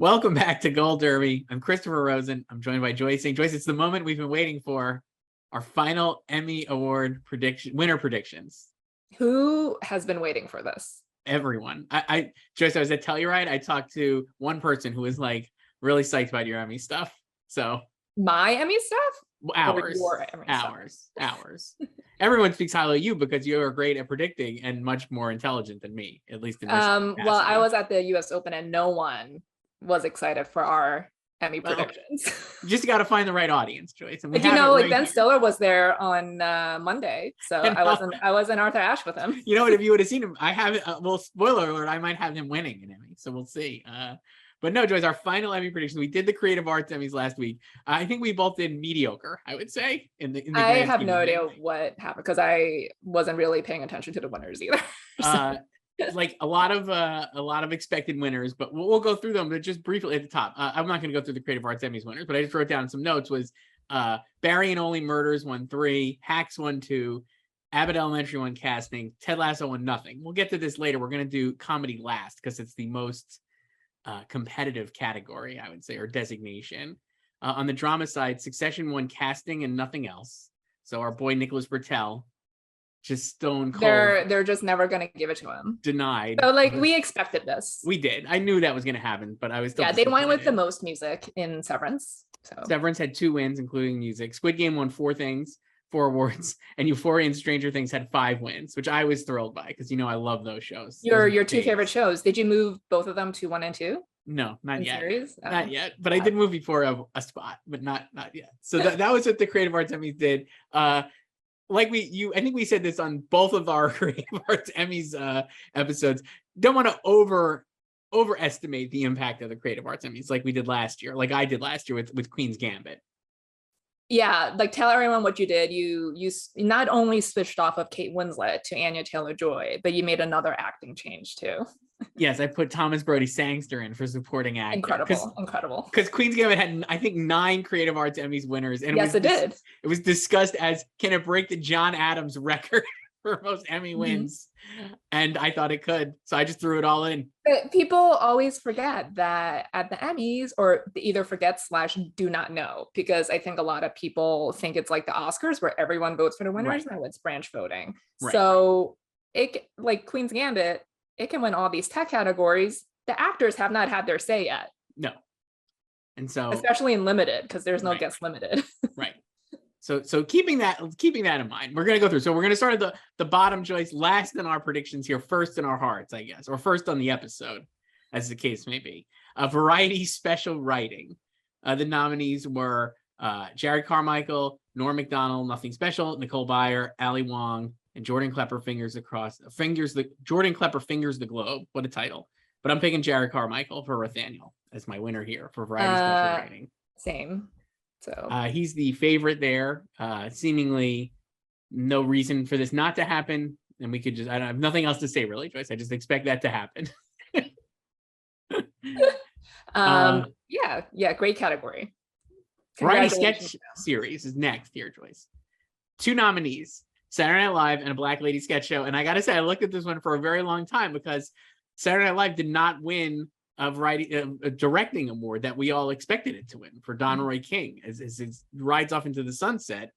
Welcome back to Gold Derby. I'm Christopher Rosen. I'm joined by Joyce. Joyce, it's the moment we've been waiting for. Our final Emmy Award winner predictions. Who has been waiting for this? Everyone. Joyce, I was at Telluride. I talked to one person who was like really psyched about your Emmy stuff. So my Emmy stuff? Hours. Everyone speaks highly of you because you are great at predicting and much more intelligent than me, at least in this capacity. Well, I was at the US Open and no one was excited for our Emmy predictions. You just got to find the right audience, Joyce. And but Ben Stiller was there on Monday, so I wasn't Arthur Ashe with him. You know what? If you would have seen him, I have it. Well, spoiler alert, I might have him winning an Emmy, so we'll see. But no, Joyce, our final Emmy prediction. We did the Creative Arts Emmys last week. I think we both did mediocre, I would say. I have no idea what happened because I wasn't really paying attention to the winners either. Like a lot of expected winners, but we'll go through them. But just briefly at the top, I'm not going to go through the Creative Arts Emmys winners, but I just wrote down some notes. Was Barry and Only Murders won 3, Hacks won 2, Abbott Elementary won casting, Ted Lasso won nothing. We'll get to this later. We're going to do comedy last because it's the most competitive category, I would say, or designation. On the drama side, Succession won casting and nothing else. So our boy Nicholas Bertel, just stone cold. They're just never going to give it to him. Denied. So we expected this. We did. I knew that was going to happen, but I was still. Yeah, they went with the most music in Severance. So Severance had 2 wins, including music. Squid Game won 4 awards, and Euphoria and Stranger Things had 5 wins, which I was thrilled by because I love those shows. Your 2 favorite shows. Did you move both of them to 1 and 2? No, not yet. Series? Not yet. But I did move before a spot, but not yet. So that was what the Creative Arts Emmys did. I think we said this on both of our Creative Arts Emmys episodes. Don't want to overestimate the impact of the Creative Arts Emmys like we did last year, like I did last year with Queen's Gambit. Yeah, tell everyone what you did. You not only switched off of Kate Winslet to Anya Taylor-Joy, but you made another acting change too. Yes, I put Thomas Brody Sangster in for supporting actor. Incredible. Because Queen's Gambit had, I think, 9 Creative Arts Emmys winners. And yes, it did. It was discussed as, can it break the John Adams record for most Emmy wins? And I thought it could. So I just threw it all in. But people always forget that at the Emmys, or they either forget / do not know, because I think a lot of people think it's like the Oscars where everyone votes for the winners. Right. No, it's branch voting. Right. So it, like Queen's Gambit, it can win all these tech categories. The actors have not had their say yet. No. And so especially in limited, because there's no guest limited. Right. So keeping that in mind, we're going to go through. So we're going to start at the bottom, Joyce, last in our predictions here, first in our hearts, I guess, or first on the episode, as the case may be. Variety Special Writing. The nominees were Jared Carmichael, Norm Macdonald, Nothing Special, Nicole Byer, Ali Wong, and Jordan Klepper Fingers the Globe. What a title. But I'm picking Jared Carmichael for Nathaniel as my winner here for Variety Special Writing. Same. So he's the favorite there. Seemingly no reason for this not to happen. And we could I have nothing else to say really, Joyce. I just expect that to happen. Yeah, great category. Variety Sketch Series is next here, Joyce. 2 nominees. Saturday Night Live and a Black Lady Sketch Show. And I got to say, I looked at this one for a very long time because Saturday Night Live did not win a directing award that we all expected it to win for Don Roy King as it rides off into the sunset.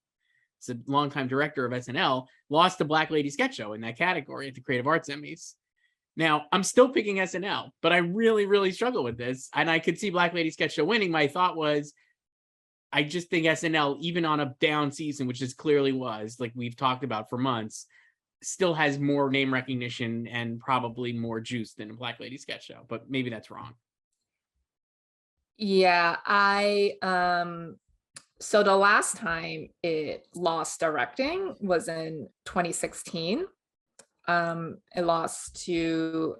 It's a longtime director of SNL, lost to Black Lady Sketch Show in that category at the Creative Arts Emmys. Now, I'm still picking SNL, but I really, really struggle with this. And I could see Black Lady Sketch Show winning. My thought was, I just think SNL, even on a down season, which this clearly was, like we've talked about for months, still has more name recognition and probably more juice than a Black Lady Sketch Show. But maybe that's wrong. Yeah, so the last time it lost directing was in 2016. It lost to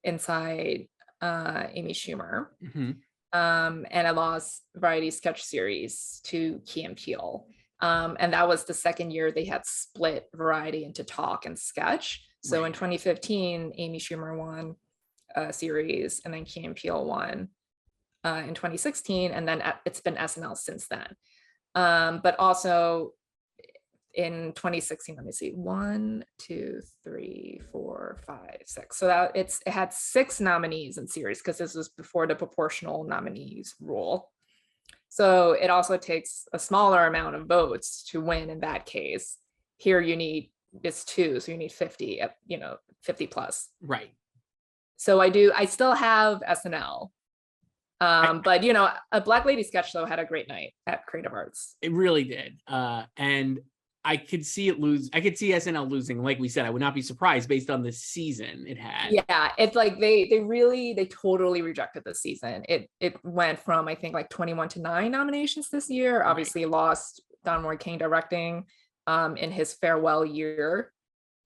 Inside Amy Schumer. Mm-hmm. And I lost Variety Sketch Series to Key and Peele. And that was the second year they had split Variety into talk and sketch. So in 2015, Amy Schumer won a series, and then Key and Peele won in 2016, and then it's been SNL since then. But also in 2016, let me see, 1, 2, 3, 4, 5, 6. So that it had 6 nominees in series because this was before the proportional nominees rule. So it also takes a smaller amount of votes to win in that case. Here you need, it's 2, so you need 50, 50 plus. Right. So I still have SNL. But a Black Lady sketch show had a great night at Creative Arts. It really did. And I could see it lose. I could see SNL losing. Like we said, I would not be surprised based on the season it had. Yeah, it's like they totally rejected the season. It went from, I think, like 21 to 9 nominations this year. Right. Obviously lost Don Roy King directing in his farewell year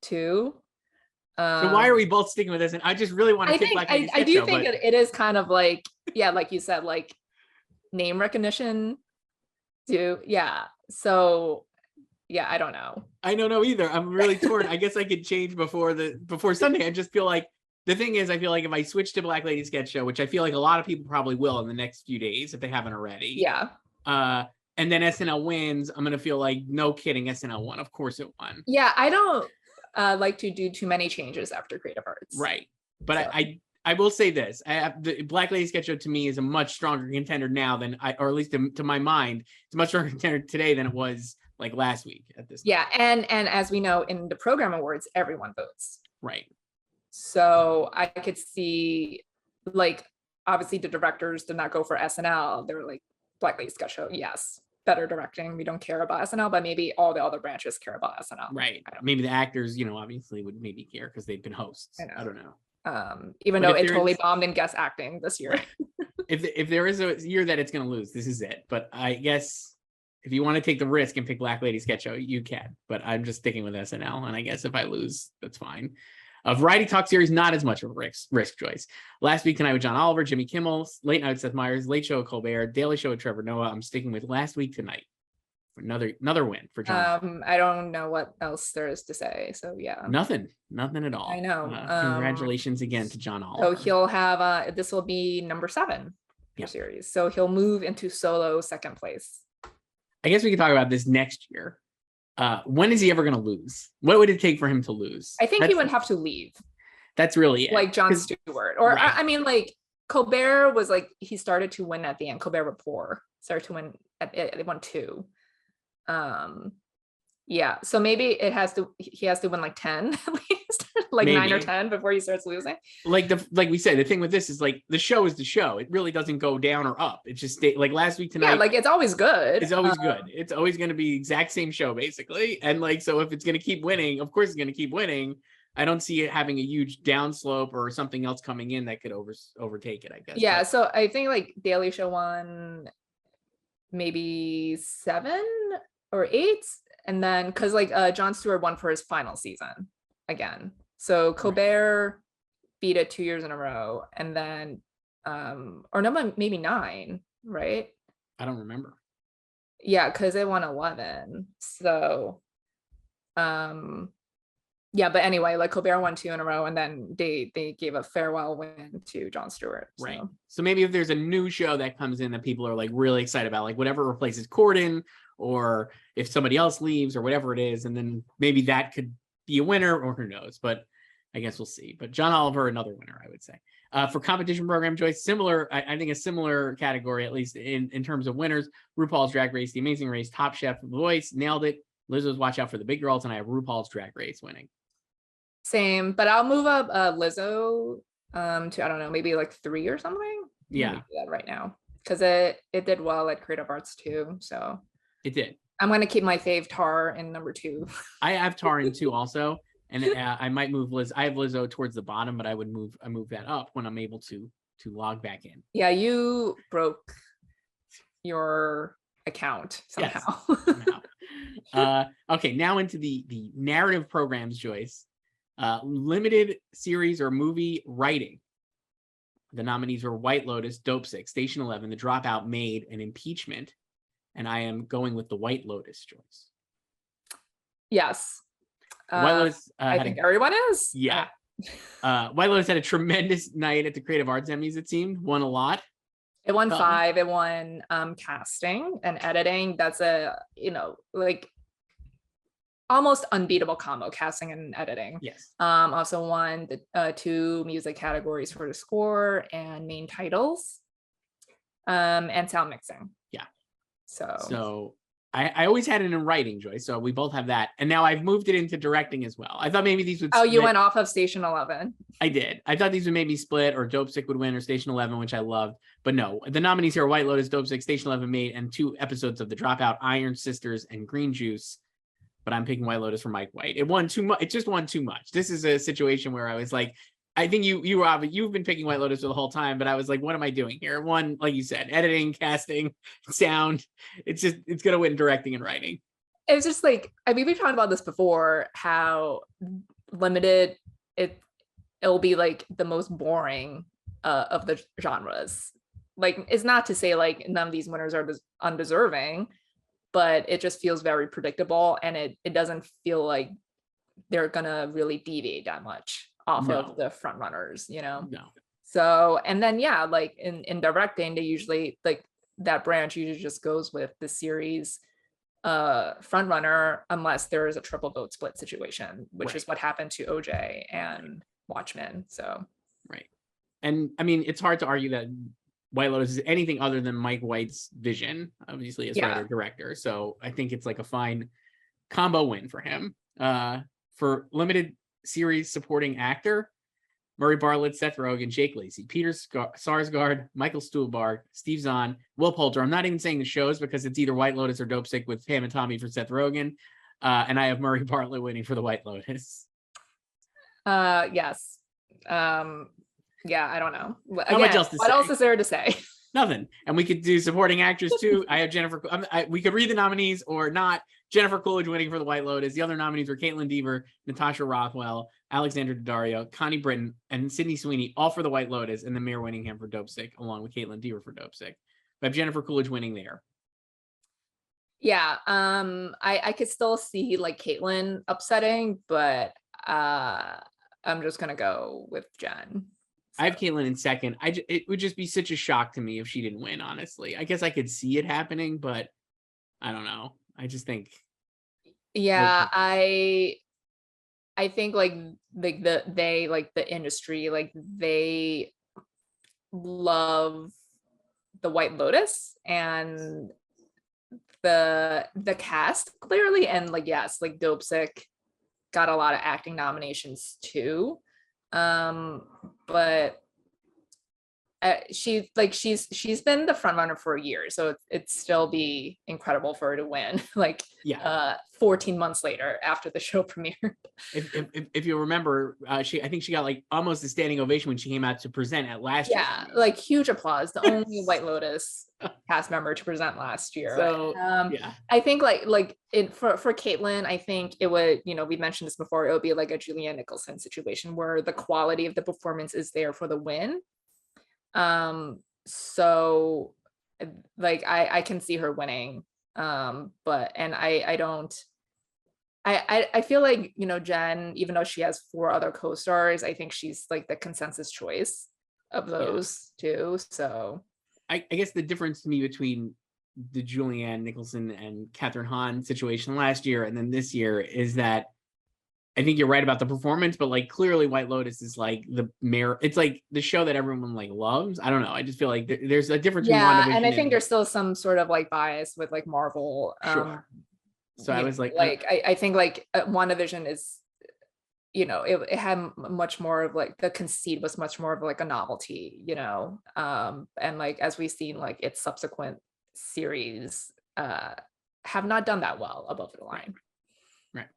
too. So why are we both sticking with this? And I just really want to pick Black Lady sketch show, think it is kind of like, yeah, like you said, like name recognition too. Yeah. So yeah, I don't know. I don't know either. I'm really torn. I guess I could change before Sunday. I just feel like the thing is, I feel like if I switch to Black Lady sketch show, which I feel like a lot of people probably will in the next few days if they haven't already. Yeah. And then SNL wins, I'm gonna feel like, no kidding, SNL won. Of course it won. Yeah, I don't like to do too many changes after Creative Arts. Right. But so. I will say this: the Black Lady sketch show to me is a much stronger contender now than or at least to my mind, it's a much stronger contender today than it was like last week at this time. Yeah, and as we know, in the program awards, everyone votes. Right. So I could see, like, obviously the directors did not go for SNL. They were like, Black Lady sketch show, yes, better directing. We don't care about SNL, but maybe all the other branches care about SNL. Right. Maybe the actors, obviously would maybe care because they've been hosts. I don't know. Even though it totally bombed in guest acting this year. if there is a year that it's going to lose, this is it. But I guess if you want to take the risk and pick Black Lady sketch show, you can. But I'm just sticking with SNL. And I guess if I lose, that's fine. A variety talk series, not as much of a risk choice. Last Week Tonight with John Oliver, Jimmy Kimmel, Late Night with Seth Meyers, Late Show with Colbert, Daily Show with Trevor Noah. I'm sticking with Last Week Tonight. Another win for John. I don't know what else there is to say. So yeah. Nothing at all. I know. Congratulations again to John Oliver. So he'll have this will be number 7 for series. So he'll move into solo second place. I guess we could talk about this next year. When is he ever going to lose? What would it take for him to lose? I think he would have to leave. That's really it. Like Jon Stewart. Or right. I mean, like Colbert was like, he started to win at the end. Colbert Report started to win they won 2. Yeah, so maybe he has to win like 10 at least, like maybe 9 or 10 before he starts losing. Like we said, the thing with this is like the show is the show. It really doesn't go down or up. It just like Last Week Tonight. Yeah, like it's always good. It's always good. It's always going to be the exact same show basically. And like, so if it's going to keep winning, of course it's going to keep winning. I don't see it having a huge downslope or something else coming in that could overtake it, I guess. Yeah, so I think like Daily Show won maybe 7 or 8. And then, because like Jon Stewart won for his final season again. So Colbert beat it 2 years in a row. And then, or no, maybe 9, right? I don't remember. Yeah, because they won 11. So, yeah, but anyway, like Colbert won 2 in a row. And then they gave a farewell win to Jon Stewart. So. Right. So maybe if there's a new show that comes in that people are like really excited about, like whatever replaces Corden, or if somebody else leaves or whatever it is, and then maybe that could be a winner, or who knows, but I guess we'll see. But John Oliver, another winner, I would say. For competition program, Joyce, similar, I think a similar category, at least in terms of winners, RuPaul's Drag Race, The Amazing Race, Top Chef, The Voice, nailed it. Lizzo's Watch Out for the Big Girls, and I have RuPaul's Drag Race winning. Same, but I'll move up Lizzo to, I don't know, maybe like 3 or something. Yeah. Do that right now, because it did well at Creative Arts too, so. It did. I'm going to keep my fave Tar in number 2. I have Tar in 2 also. And I might move Liz. I have Lizzo towards the bottom, but I move that up when I'm able to log back in. Yeah, you broke your account somehow. Yes, okay, now into the narrative programs, Joyce. Limited series or movie writing. The nominees were White Lotus, Dope Sick, Station 11, The Dropout, Made, and Impeachment. And I am going with the White Lotus, Joyce. Yes. White Lotus. I think everyone is. Yeah. White Lotus had a tremendous night at the Creative Arts Emmys, it seemed. Won a lot. It won 5. It won casting and editing. That's like almost unbeatable combo, casting and editing. Yes. Also won the 2 music categories for the score and main titles, and sound mixing. Yeah. So I always had it in writing, Joyce. So we both have that. And now I've moved it into directing as well. I thought maybe these would split. You went off of Station 11. I did. I thought these would maybe split, or Dopesick would win, or Station 11, which I loved. But no, the nominees here are White Lotus, Dopesick, Station 11 Made, and 2 episodes of The Dropout, Iron Sisters, and Green Juice. But I'm picking White Lotus for Mike White. It won too much. It just won too much. This is a situation where I was like, I think you've been picking White Lotus for the whole time, but I was like, what am I doing here? One, like you said, editing, casting, sound. It's gonna win directing and writing. It's just like, I mean, we've talked about this before, how limited it'll be, like the most boring of the genres. Like, it's not to say like none of these winners are undeserving, but it just feels very predictable, and it doesn't feel like they're gonna really deviate that much off of the front runners, you know? No. So, and then like in directing, they usually, like, that branch usually just goes with the series front runner, unless there is a triple vote split situation, which is what happened to OJ and Watchmen. So right. And I mean, it's hard to argue that White Lotus is anything other than Mike White's vision, obviously, as writer director. So I think it's like a fine combo win for him. For limited series supporting actor, Murray Bartlett, Seth Rogen, Jake Lacey, Peter Sarsgaard, Michael Stuhlbarg, Steve Zahn, Will Poulter. I'm not even saying the shows, because it's either White Lotus or Dopesick with Pam and Tommy for Seth Rogen. And I have Murray Bartlett winning for the White Lotus. Yes. Yeah, I don't know. Again, how much else to say? What else is there to say? Nothing. And we could do supporting actress too. I have Jennifer. We could read the nominees or not. Jennifer Coolidge winning for the White Lotus. The other nominees were Caitlin Dever, Natasha Rothwell, Alexandra Daddario, Connie Britton, and Sydney Sweeney, all for the White Lotus, and then Mayor Winningham for Dopesick, along with Caitlin Dever for Dopesick. We have Jennifer Coolidge winning there. Yeah, I could still see like Caitlin upsetting, but I'm just gonna go with Jen. So. I have Caitlin in second. It would just be such a shock to me if she didn't win, honestly. I guess I could see it happening, but I don't know. I just think. Yeah, I think like the industry, like they love the White Lotus and the cast clearly, and like, yes, like Dopesick got a lot of acting nominations too. But she's been the front runner for a year, so it'd still be incredible for her to win 14 months later after the show premiered. If you remember, I think she got like almost a standing ovation when she came out to present at last year. Yeah, like huge applause. The only White Lotus cast member to present last year. So I think for Caitlin, I think it would, we mentioned this before, it would be like a Julianne Nicholson situation where the quality of the performance is there for the win. So like I can see her winning. But I feel like, Jen, even though she has 4 other co-stars, I think she's like the consensus choice of those two. So I guess the difference to me between the Julianne Nicholson and Catherine Hahn situation last year and then this year is that I think you're right about the performance, but like clearly White Lotus is like the mayor. It's like the show that everyone like loves. I don't know. I just feel like there's a difference. Yeah, and I think there's still some sort of like bias with like Marvel. Sure. So I was like I think like WandaVision is, it had much more of like the conceit was much more of like a novelty, and like as we've seen, like its subsequent series have not done that well above the line. Right.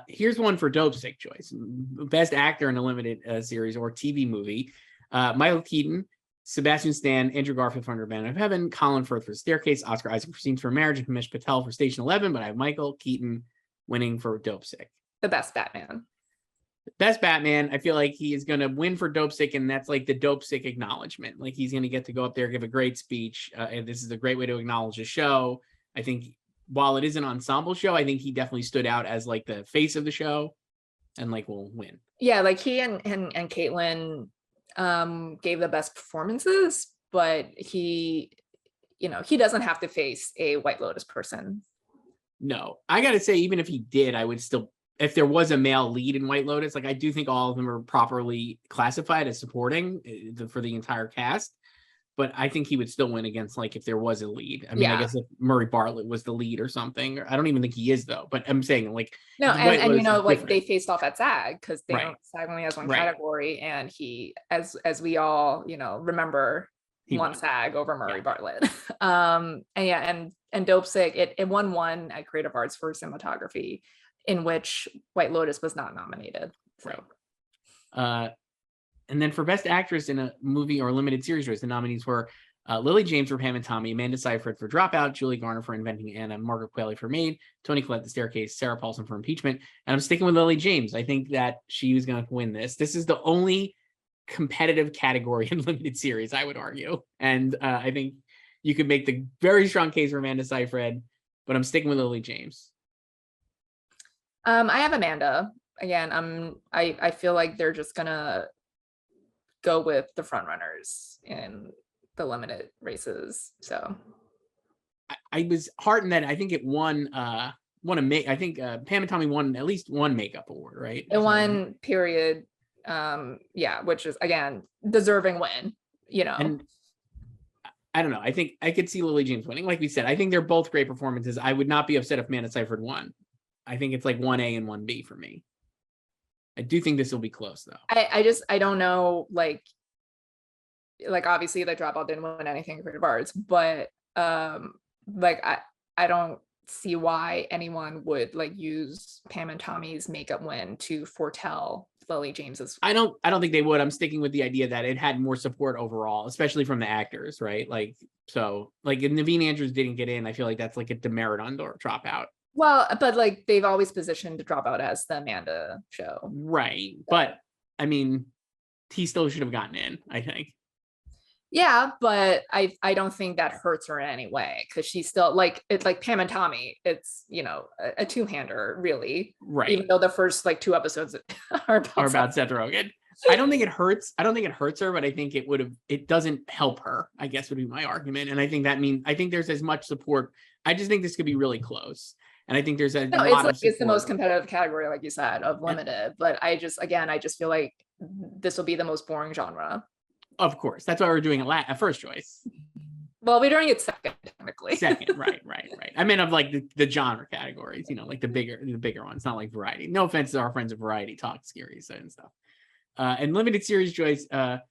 Here's one for Dopesick, Joyce. Best actor in a limited series or TV movie. Michael Keaton, Sebastian Stan, Andrew Garfield for Under Band of Heaven, Colin Firth for Staircase, Oscar Isaac for Scenes for Marriage, and Himesh Patel for Station 11, but I have Michael Keaton winning for Dopesick. The best Batman. Best Batman, I feel like he is going to win for Dopesick, and that's like the Dopesick acknowledgement. Like he's going to get to go up there, give a great speech, and this is a great way to acknowledge the show. I think while it is an ensemble show, I think he definitely stood out as like the face of the show and like will win. Yeah, like he and Caitlin gave the best performances, but he doesn't have to face a White Lotus person. No, I gotta say, even if he did, I would still, if there was a male lead in White Lotus, like I do think all of them are properly classified as supporting for the entire cast. But I think he would still win against, like, if there was a lead. I mean, I guess if Murray Bartlett was the lead or something. I don't even think he is, though. But I'm saying, like, No, White and you Lotus know, is like different. they faced off at SAG because they Right. don't SAG only has one Right. category, and he, as we all, you know, remember, He won won. SAG over Murray Yeah. Bartlett. And yeah, and Dopesick, it won one at Creative Arts for cinematography, in which White Lotus was not nominated. So And then for Best Actress in a Movie or Limited Series race, the nominees were Lily James for Pam and Tommy, Amanda Seyfried for Dropout, Julie Garner for Inventing Anna, Margaret Qualley for Maid, Toni Collette The Staircase, Sarah Paulson for Impeachment. And I'm sticking with Lily James. I think that she was going to win this. This is the only competitive category in limited series, I would argue. And I think you could make the very strong case for Amanda Seyfried, but I'm sticking with Lily James. I have Amanda. Again, I feel like they're just gonna go with the front runners in the limited races. So I was heartened that I think it won I think Pam and Tommy won at least one makeup award, right? it won period. Yeah, which is again deserving win, you know. And I don't know. I think I could see Lily James winning. Like we said, I think they're both great performances. I would not be upset if Amanda Seyfried won. I think it's like 1A and 1B for me. I do think this will be close though. I don't know, like obviously the Dropout didn't win anything in Creative Arts, but like I don't see why anyone would like use Pam and Tommy's makeup win to foretell Lily James's. I don't think they would. I'm sticking with the idea that it had more support overall, especially from the actors, right? Like, so like if Naveen Andrews didn't get in, I feel like that's like a demerit on Dropout. Well, but like they've always positioned Dropout as the Amanda show. Right. But I mean, he still should have gotten in, I think. Yeah, but I don't think that hurts her in any way because she's still like, it's like Pam and Tommy. It's, you know, a two-hander really. Right. Even though the first like 2 episodes are about Seth Rogen. I don't think it hurts. I don't think it hurts her, but I think it doesn't help her, I guess would be my argument. And I think I think there's as much support. I just think this could be really close. And I think there's a lot of support. It's the most competitive category, like you said, of limited. But I just feel like this will be the most boring genre. Of course. That's why we're doing it at first choice. Well, we're doing it second, technically. Second, right. I mean, of like the genre categories, you know, like the bigger ones, not like variety. No offense to our friends at Variety Talk series and stuff. And limited series, Joyce, the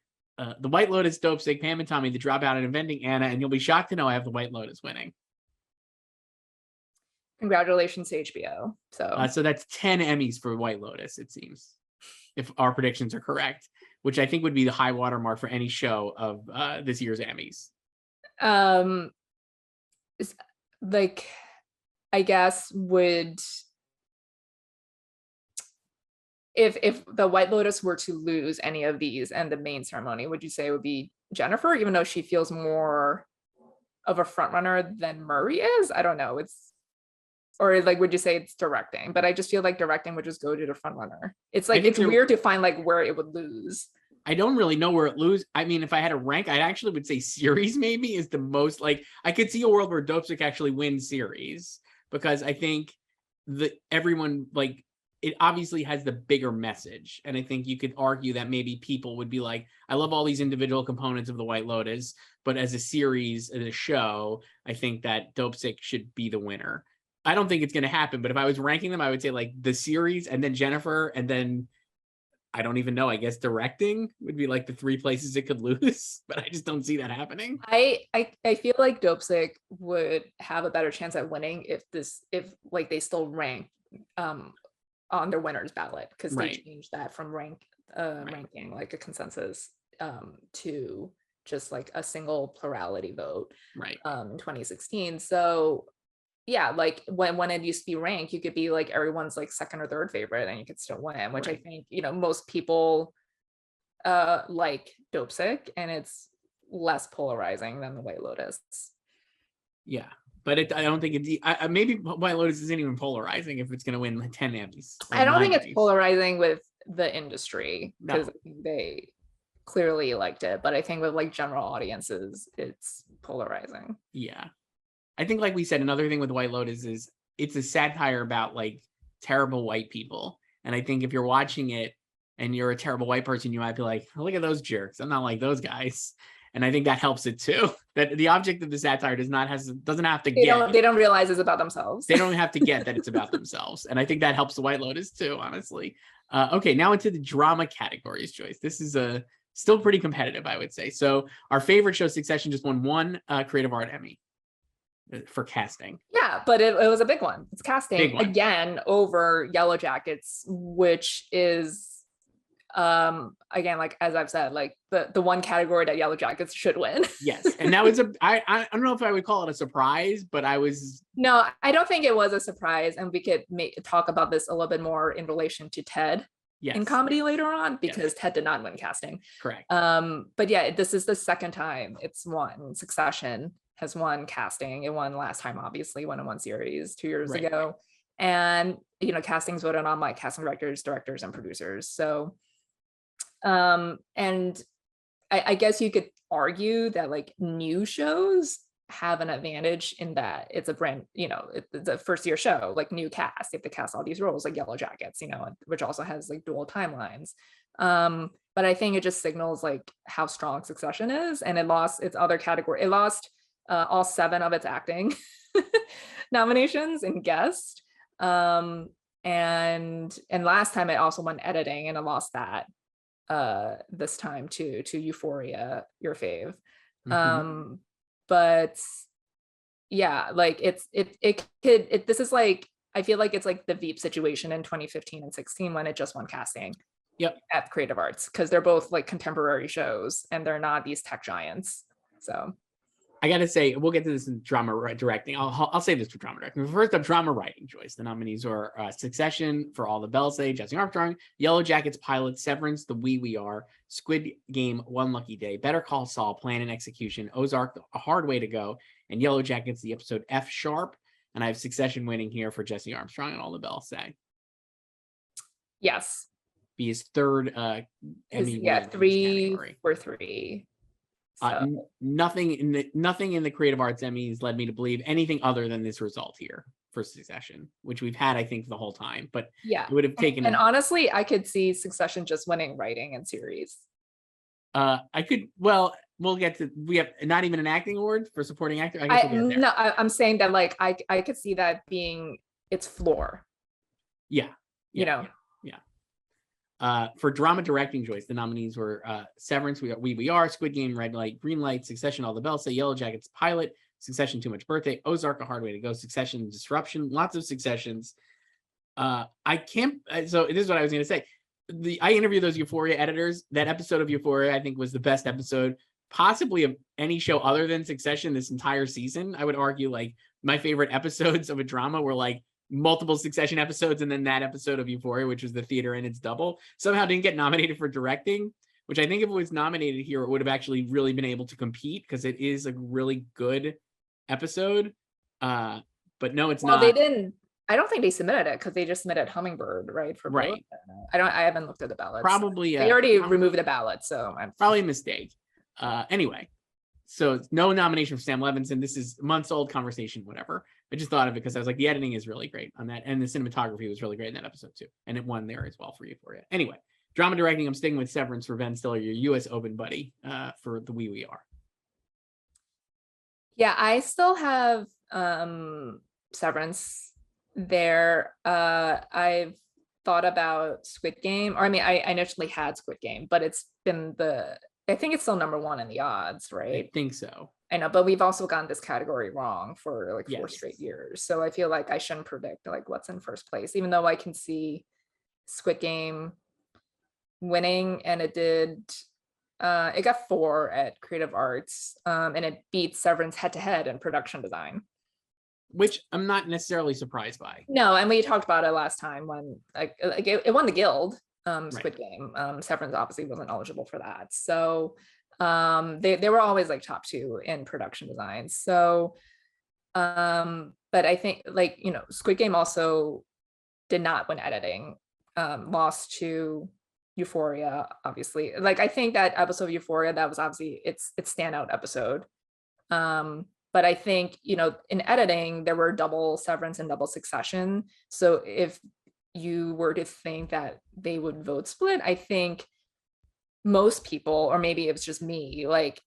White Lotus, Dopesick, Pam and Tommy, The Dropout, and Inventing Anna. And you'll be shocked to know I have the White Lotus winning. Congratulations to HBO. So that's 10 Emmys for White Lotus, it seems, if our predictions are correct, which I think would be the high watermark for any show of this year's Emmys. Like, I guess would, if the White Lotus were to lose any of these and the main ceremony, would you say it would be Jennifer, even though she feels more of a front runner than Murray is? I don't know. Or like, would you say it's directing? But I just feel like directing would just go to the front runner. It's like, it's weird to find like where it would lose. I don't really know where it lose. I mean, if I had a rank, I actually would say series maybe is the most, like, I could see a world where Dopesick actually wins series, because I think that everyone, like, it obviously has the bigger message. And I think you could argue that maybe people would be like, I love all these individual components of the White Lotus, but as a series, as a show, I think that Dopesick should be the winner. I don't think it's going to happen, but if I was ranking them, I would say like the series and then Jennifer, and then I don't even know, I guess directing would be like the 3 places it could lose, but I just don't see that happening. I feel like Dopesick would have a better chance at winning if like they still rank on their winners ballot, because they changed that from ranking like a consensus to just like a single plurality vote in 2016. So yeah, like when it used to be ranked, you could be like everyone's like second or third favorite and you could still win, which I think, you know, most people like Dopesick, and it's less polarizing than the White Lotus. Yeah, but I don't think it's maybe White Lotus isn't even polarizing if it's going to win 10 Emmys. I don't think it's polarizing with the industry, because they clearly liked it, but I think with like general audiences, it's polarizing. Yeah. I think, like we said, another thing with White Lotus is it's a satire about like terrible white people. And I think if you're watching it and you're a terrible white person, you might be like, oh, look at those jerks. I'm not like those guys. And I think that helps it too. That the object of the satire doesn't have to get. They don't realize it's about themselves. They don't have to get that it's about themselves. And I think that helps the White Lotus too, honestly. Okay, now into the drama categories, Joyce. This is still pretty competitive, I would say. So our favorite show, Succession, just won one Creative Art Emmy for casting. Yeah, but it was a big one. It's casting again over Yellow Jackets, which is again, like as I've said, like the one category that Yellow Jackets should win. Yes, and that was I don't know if I would call it a surprise, but no, I don't think it was a surprise, and we could talk about this a little bit more in relation to Ted. Yes. In comedy later on, because Ted did not win casting. Correct. But yeah, this is the second time it's won. Succession has won casting. It won last time, obviously, when it won series 2 years ago. And, you know, casting's voted on by casting directors, and producers. So, and I guess you could argue that like new shows have an advantage in that it's a brand, you know, it's a first year show, like new cast. You have to cast all these roles like Yellow Jackets, you know, which also has like dual timelines. But I think it just signals like how strong Succession is, and it lost its other category. It lost all 7 of its acting nominations in guest. And last time it also won editing, and it lost that this time to Euphoria, your fave. Mm-hmm. But yeah, like this is like, I feel like it's like the Veep situation in 2015 and 16 when it just won casting. Yep. At Creative Arts, because they're both like contemporary shows and they're not these tech giants. So I gotta say, we'll get to this in drama directing. I'll say this for drama directing. First up, drama writing, Joyce. The nominees are Succession, For All the Bells Say, Jesse Armstrong, Yellow Jackets Pilot, Severance, The We Are, Squid Game, One Lucky Day, Better Call Saul, Plan and Execution, Ozark, A Hard Way to Go, and Yellow Jackets, the episode F Sharp. And I have Succession winning here for Jesse Armstrong and All the Bells Say. Yes. Be his third Emmy. Yeah, 3 for 3. So. Nothing in the Creative Arts Emmys led me to believe anything other than this result here for Succession, which we've had, I think, the whole time. But yeah, it would have taken. And honestly, I could see Succession just winning writing and series. I could. Well, we'll get to. We have not even an acting award for supporting actor. I guess we'll get there. No, I'm saying that like I could see that being its floor. Yeah. You know. For drama directing, Joyce, the nominees were Severance, We Are, Squid Game, Red Light, Green Light, Succession, All the Bells Say, Yellow Jackets Pilot, Succession, Too Much Birthday, Ozark, A Hard Way to Go, Succession, Disruption, lots of Successions. I can't. So this is what I was going to say. I interviewed those Euphoria editors. That episode of Euphoria, I think, was the best episode, possibly of any show other than Succession this entire season. I would argue, like, my favorite episodes of a drama were like multiple Succession episodes, and then that episode of Euphoria, which was the theater and its double, somehow didn't get nominated for directing, which I think if it was nominated here, it would have actually really been able to compete, because it is a really good episode. But no, it's not. They didn't. I don't think they submitted it, because they just submitted Hummingbird, right? For right. I haven't looked at the ballots. Probably they already removed the ballot, so probably a mistake. Anyway, so no nomination for Sam Levinson. This is months old conversation, whatever. I just thought of it because I was like, the editing is really great on that, and the cinematography was really great in that episode too, and it won there as well for Euphoria. Anyway, drama directing, I'm sticking with Severance for Ben Stiller, your U.S. Open buddy, for The We Are. Yeah, I still have Severance there. I've thought about Squid Game, or I mean, I initially had Squid Game, but it's been I think it's still number 1 in the odds, right? I think so. I know, but we've also gotten this category wrong for like 4 straight years. So I feel like I shouldn't predict like what's in first place, even though I can see Squid Game winning, and it did. It got 4 at Creative Arts, and it beat Severance head to head in production design, which I'm not necessarily surprised by. No, and we talked about it last time when like it won the Guild. Squid Game. Severance obviously wasn't eligible for that. So they were always like top 2 in production design. So but I think, like, you know, Squid Game also did not win editing, lost to Euphoria, obviously. Like, I think that episode of Euphoria, that was obviously its standout episode. But But I think, in editing, there were double Severance and double Succession. So if you were to think that they would vote split, I think most people, or maybe it was just me, like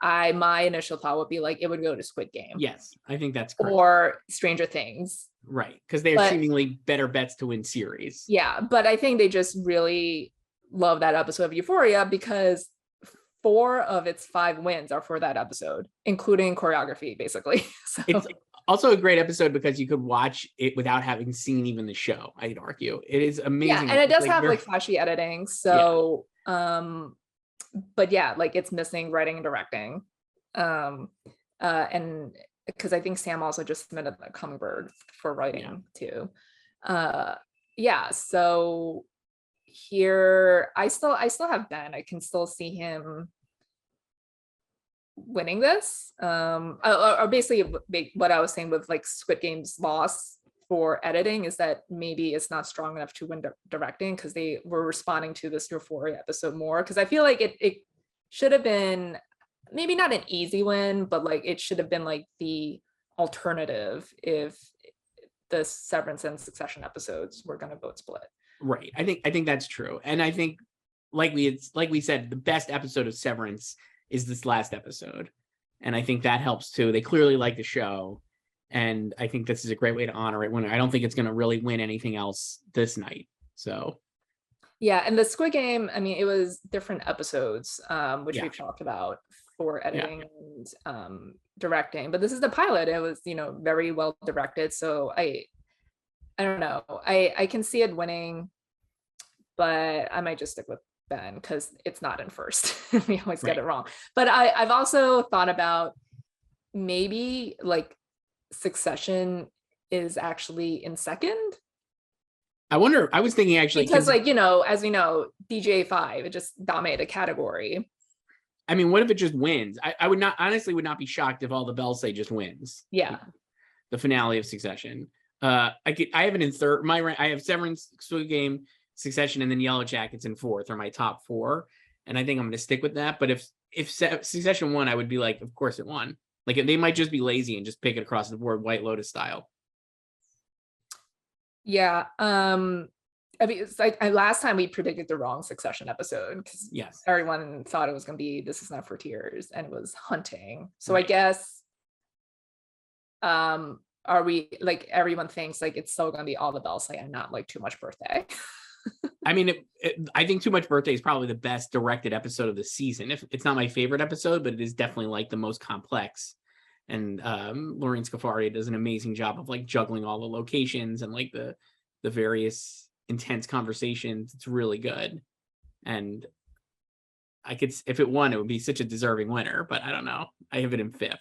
my initial thought would be like it would go to Squid Game. Yes, I think that's correct. Or Stranger Things. Right, because they're seemingly better bets to win series. Yeah, but I think they just really love that episode of Euphoria because 4 of its 5 wins are for that episode, including choreography, basically. So it's also a great episode because you could watch it without having seen even the show. I'd argue it is amazing. Yeah, and it does have like flashy editing. So, but yeah, like it's missing writing and directing, and because I think Sam also just submitted the Hummingbird for writing too. Yeah, so here I still have Ben. I can still see him winning this. Or basically what I was saying with like Squid Game's loss for editing is that maybe it's not strong enough to win directing because they were responding to this Euphoria episode more. Because I feel like it should have been maybe not an easy win, but like it should have been like the alternative if the Severance and Succession episodes were going to vote split. Right. I think that's true. And I think like we said, the best episode of Severance is this last episode. And I think that helps too. They clearly like the show. And I think this is a great way to honor it when I don't think it's going to really win anything else this night. So yeah, and the Squid Game, I mean, it was different episodes, which we've talked about for editing and directing, but this is the pilot. It was, very well directed. So I don't know. I can see it winning, but I might just stick with Ben because it's not in first. We always get it wrong. But I've also thought about maybe like Succession is actually in second. I wonder, I was thinking actually because like, as we know, DJ5, it just dominated a category. I mean, what if it just wins? I would not would not be shocked if all the bells say just wins. Yeah. The finale of Succession. I have it in third. I have Severance, Squid Game, Succession, and then Yellow Jackets in fourth are my top 4. And I think I'm going to stick with that. But if Succession won, I would be like, of course it won. Like they might just be lazy and just pick it across the board, White Lotus style. Yeah. I mean, it's like last time we predicted the wrong Succession episode because everyone thought it was going to be This Is Not for Tears and it was Hunting. So I guess, are we like everyone thinks like it's still going to be All the Bells Say and not like Too Much Birthday? I mean, I think Too Much Birthday is probably the best directed episode of the season. If it's not my favorite episode, but it is definitely like the most complex. And Lorene Scafaria does an amazing job of like juggling all the locations and like the various intense conversations. It's really good. And I could, if it won, it would be such a deserving winner, but I don't know. I have it in 5th.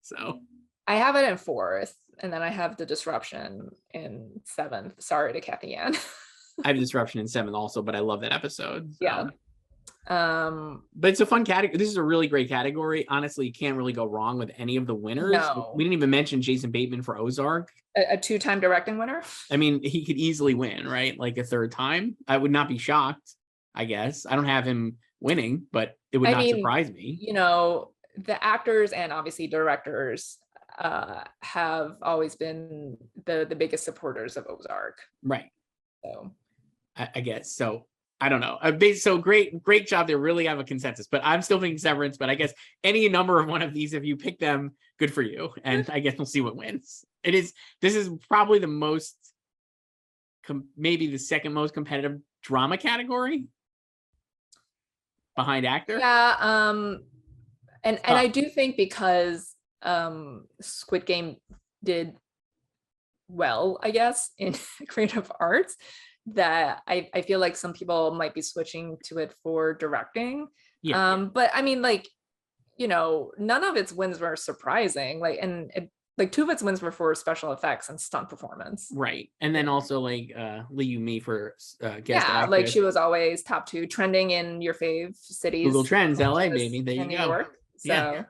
So I have it in 4th, and then I have The Disruption in 7th. Sorry to Kathy Ann. I have Disruption in 7th also, but I love that episode. So. Yeah. But it's a fun category. This is a really great category. Honestly, you can't really go wrong with any of the winners. No. We didn't even mention Jason Bateman for Ozark. A 2-time directing winner. I mean, he could easily win, right? Like a 3rd time. I would not be shocked, I guess. I don't have him winning, but it would not surprise me. The actors and obviously directors have always been the biggest supporters of Ozark. Right. So I guess. So I don't know. So great job. They really have a consensus, but I'm still thinking Severance, but I guess any number of one of these, if you pick them, good for you. And I guess we'll see what wins. This is probably the most, maybe the second most competitive drama category behind actor. Yeah. And I do think because Squid Game did well, I guess, in creative arts, that I feel like some people might be switching to it for directing. But I mean, like, none of its wins were surprising. Like, and like 2 of its wins were for special effects and stunt performance. Right. And then also like Lee Yu-mi for guest actress. Like she was always top 2 trending in your fave cities. Google Trends, LA, baby. There you go. York, so. Yeah.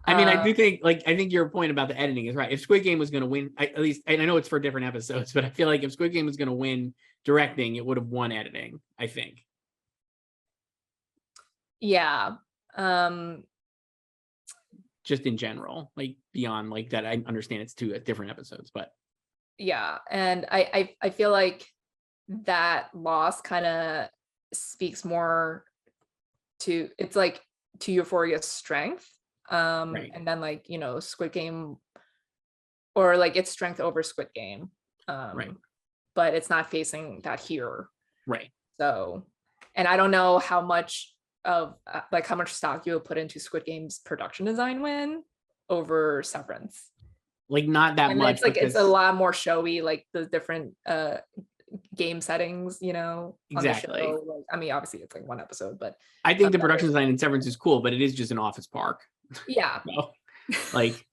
I mean, I do think, I think your point about the editing is right. If Squid Game was going to win, at least, and I know it's for different episodes, but I feel like if Squid Game was going to win directing, it would have won editing, I think. Yeah. just in general, like beyond like that. I understand it's 2 different episodes, but yeah, and I feel like that loss kind of speaks more to, it's like to Euphoria's strength, right, and then like, Squid Game, or like its strength over Squid Game, right, but it's not facing that here. right. So, and I don't know how much of like how much stock you would put into Squid Game's production design win over Severance. Like not that And much, it's like because it's a lot more showy, like the different game settings, on the exactly. show. Like, I mean, obviously it's like one episode, but I think the production design in Severance is cool, but it is just an office park. yeah. So, like,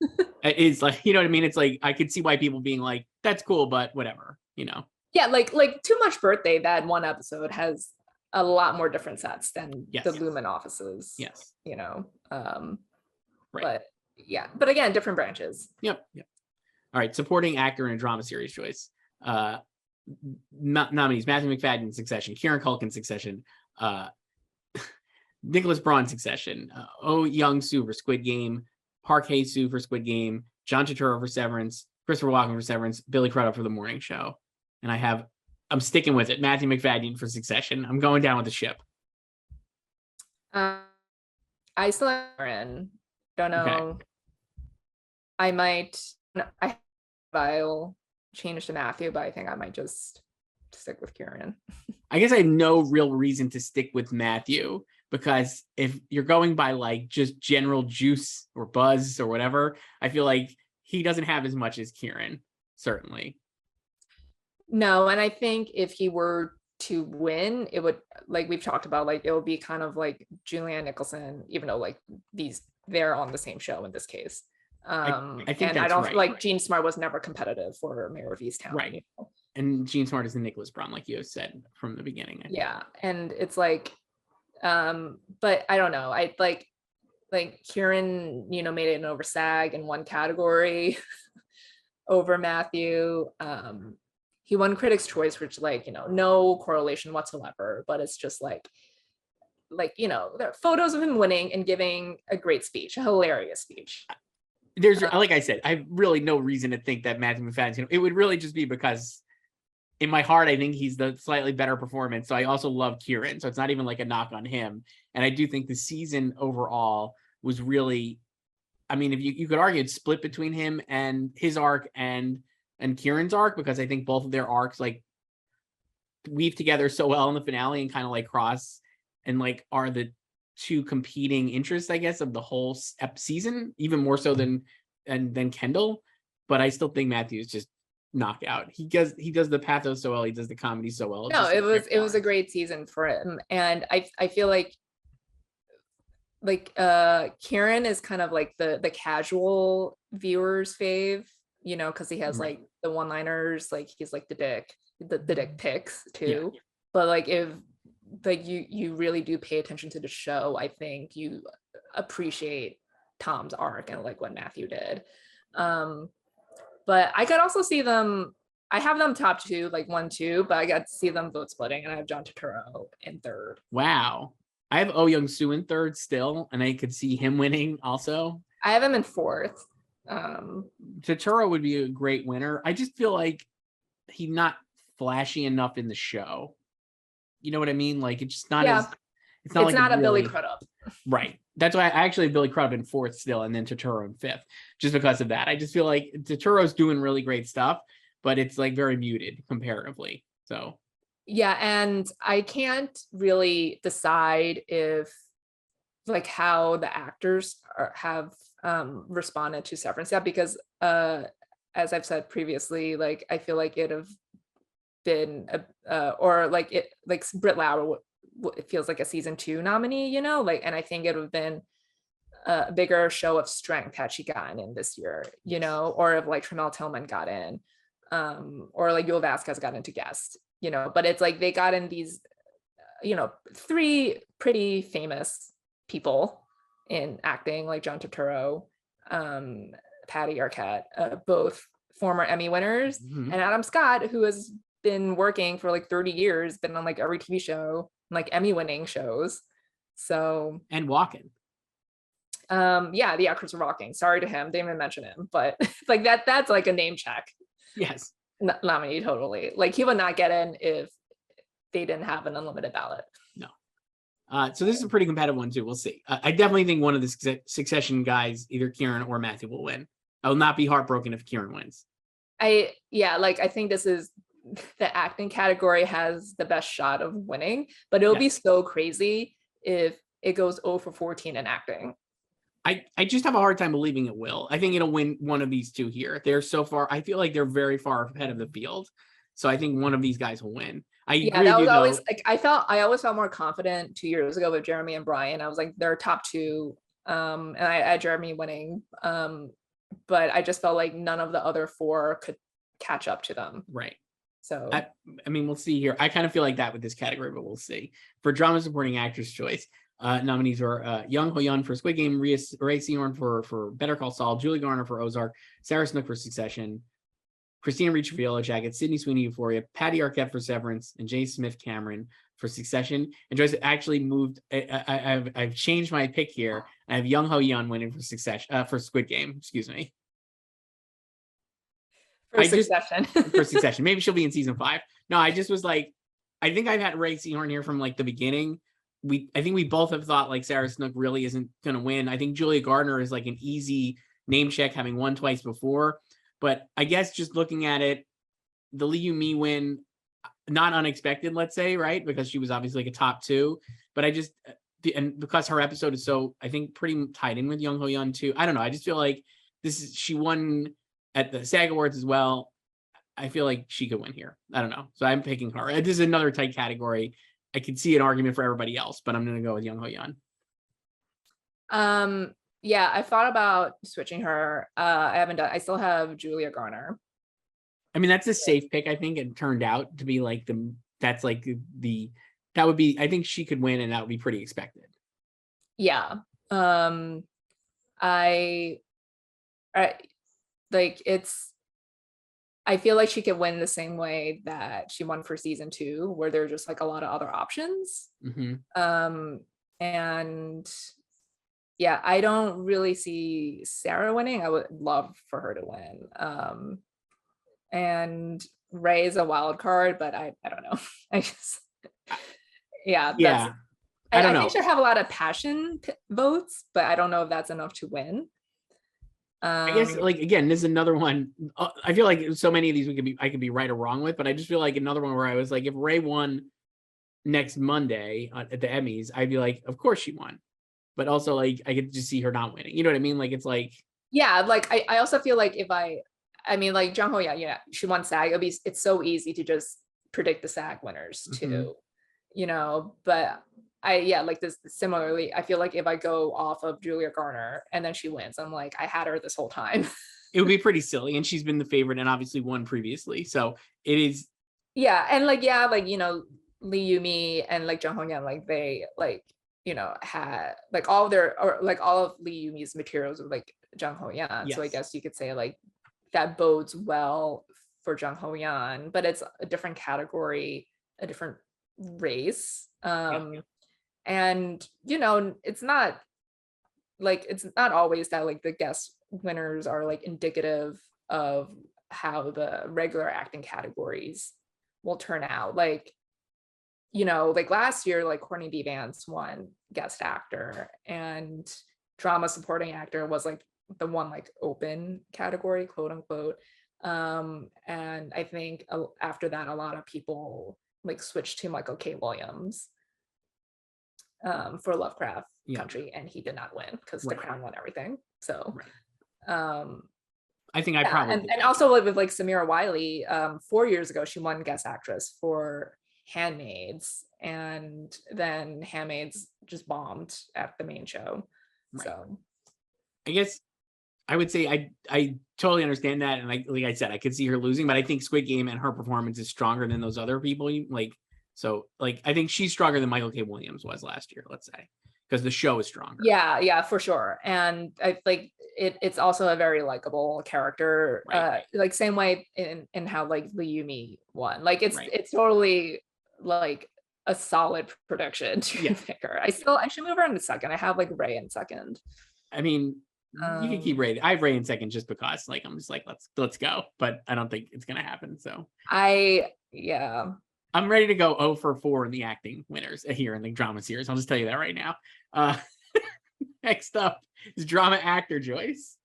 it's like, you know what I mean? It's like I could see why people being like, "That's cool," but whatever, Yeah, like Too Much Birthday, that one episode has a lot more different sets than Yes. the Lumen offices. Yes. Right. But yeah, but again, different branches. Yep. All right, supporting actor in a drama series, Joyce. Nominees: Matthew McFadden, Succession; Kieran Culkin, Succession; Nicholas Braun, Succession; Oh Young-soo for Squid Game; Park Hae-soo for Squid Game; John Turturro for Severance; Christopher Walken for Severance; Billy Crudup for The Morning Show. And I'm sticking with it. Matthew McFadden for Succession. I'm going down with the ship. I still in. Don't know. Okay. I'll change to Matthew, but I think I might just stick with Kieran. I guess I have no real reason to stick with Matthew, because if you're going by like just general juice or buzz or whatever, I feel like he doesn't have as much as Kieran, certainly. No, and I think if he were to win, it would, like we've talked about, like it would be kind of like Julianne Nicholson, even though like they're on the same show in this case. I think and that's I don't right. like Jean Smart was never competitive for Mayor of Easttown. Right. And Jean Smart is the Nicholas Braun, like you have said from the beginning. Yeah. And it's like, but I don't know. I like Kieran, made it in over SAG in one category over Matthew. He won Critics' Choice, which no correlation whatsoever, but it's just like there are photos of him winning and giving a great speech, a hilarious speech. There's, like I said, I have really no reason to think that Matthew McFadden, it would really just be because in my heart, I think he's the slightly better performance. So I also love Kieran. So it's not even like a knock on him. And I do think the season overall was really, I mean, if you could argue it's split between him and his arc and Kieran's arc, because I think both of their arcs like weave together so well in the finale and kind of like cross and like are the two competing interests, I guess, of the whole season, even more so than Kendall. But I still think Matthew is just knockout. He does the pathos so well. He does the comedy so well. No, it was a great season for him, and I feel like Kieran is kind of like the casual viewers fave, because he has like the one-liners, like he's like the dick pics too. Yeah. But like if like you really do pay attention to the show, I think you appreciate Tom's arc and like what Matthew did. But I could also see them, I have them top 2, like 1, 2, but I got to see them vote splitting, and I have John Turturro in 3rd. Wow. I have Oh Young-soo in 3rd still, and I could see him winning also. I have him in 4th. Turturro would be a great winner. I just feel like he's not flashy enough in the show. You know what I mean? Like it's just not it's not like a Billy Crudup. Right. That's why I actually have Billy Crudup in 4th still, and then Turturro in 5th, just because of that. I just feel like Turturro's doing really great stuff, but it's like very muted comparatively. So yeah, and I can't really decide if like how the actors have responded to Severance yet, because as I've said previously, like I feel like it have been or like it like Britt Lauer it feels like a season 2 nominee, like, and I think it would have been a bigger show of strength had she gotten in this year, or if like Tramel Tillman got in, or like Yul Vasquez got into guest, but it's like they got in these, 3 pretty famous people in acting, like John Turturro, Patty Arquette, both former Emmy winners, and Adam Scott, who has been working for like 30 years, been on like every TV show, like Emmy winning shows. So and Walken. Yeah, the actors are rocking. Sorry to him, didn't even mention him, but like that's like a name check Yes. nominee totally. Like he would not get in if they didn't have an unlimited ballot. No. So this is a pretty competitive one too. We'll see. I definitely think one of the Succession guys, either Kieran or Matthew, will win. I will not be heartbroken if Kieran wins. I think this is the acting category has the best shot of winning, but it'll be so crazy if it goes 0 for 14 in acting. I just have a hard time believing it will. I think it'll win one of these two here. They're so far, I feel like they're very far ahead of the field. So I think one of these guys will win. I agree that with was you, always though. like I always felt more confident 2 years ago with Jeremy and Brian. I was like, they're top two. And I had Jeremy winning. But I just felt like none of the other four could catch up to them. Right. So I mean, we'll see here. I kind of feel like that with this category, but we'll see. For drama supporting actress choice, nominees were Young Ho-yeon for Squid Game, Ray Seahorn for Better Call Saul, Julie Garner for Ozark, Sarah Snook for Succession, Christina Ricci for Yellow Jacket, Sydney Sweeney Euphoria, Patty Arquette for Severance, and Jay Smith Cameron for Succession. And Joyce actually moved. I've changed my pick here. I have Young Ho-yeon winning for Succession for Squid Game. Excuse me. For Succession. For Succession. Maybe she'll be in season 5. No, I just was like, I think I've had Ray Seahorn here from like the beginning. I think we both have thought like Sarah Snook really isn't going to win. I think Julia Gardner is like an easy name check, having won twice before. But I guess just looking at it, the Lee Yu-mi win, not unexpected, let's say, right? Because she was obviously like a top 2. But and because her episode is so, I think, pretty tied in with Young Ho-yeon too. I don't know. I just feel like she won at the SAG Awards as well. I feel like she could win here. I don't know. So I'm picking her. This is another tight category. I could see an argument for everybody else, but I'm going to go with Young Ho-yeon. Yeah, I thought about switching her. I still have Julia Garner. I mean, that's a safe pick, I think. It turned out to be like that would be, I think she could win, and that would be pretty expected. Yeah. I feel like she could win the same way that she won for season 2, where there are just like a lot of other options. Mm-hmm. And yeah, I don't really see Sarah winning. I would love for her to win. And Ray is a wild card, but I don't know. I just, yeah. I don't know. I think she'll have a lot of passion votes, but I don't know if that's enough to win. I guess, like, again, this is another one. I feel like so many of these I could be right or wrong with, but I just feel like another one where I was like, if Ray won next Monday at the Emmys, I'd be like, of course she won. But also, like, I could just see her not winning. You know what I mean? Like, it's like, yeah, like I also feel like I mean, like Jung Ho-yeon, yeah, she won SAG. It's so easy to just predict the SAG winners too, you know. But like this similarly, I feel like if I go off of Julia Garner and then she wins, I'm like, I had her this whole time. It would be pretty silly, and she's been the favorite and obviously won previously, so it is. Yeah, and like you know, Lee Yu-mi and like Jung Ho-yeon, like they like, you know, had like all of Lee Yu-mi's materials with like Jung Ho-yeon. Yes. So I guess you could say like that bodes well for Jung Ho-yeon, but it's a different category, a different race. And you know, it's not always that like the guest winners are like indicative of how the regular acting categories will turn out. Like, you know, like last year, like Courtney B. Vance won guest actor, and drama supporting actor was like the one like open category, quote unquote. And I think after that, a lot of people like switched to Michael K. Williams for Lovecraft Country, and he did not win because The Crown won everything. So I think I probably and also with like Samira Wiley, 4 years ago she won guest actress for Handmaids, and then Handmaids just bombed at the main show. So I guess I would say I totally understand that, and like I said, I could see her losing, but I think Squid Game and her performance is stronger than those other people. Like, so like I think she's stronger than Michael K. Williams was last year, let's say, because the show is stronger. Yeah, for sure. And I like it's also a very likable character. Like same way in how like Lee Yu-mi won. Like it's totally like a solid prediction to pick her. I should move her in a second. I have like Ray in second. I mean, you can keep Ray. I have Ray in second just because, like, I'm just like, let's go. But I don't think it's gonna happen. So I'm ready to go 0 for 4 in the acting winners here in the drama series. I'll just tell you that right now. Next up is drama actor Joyce.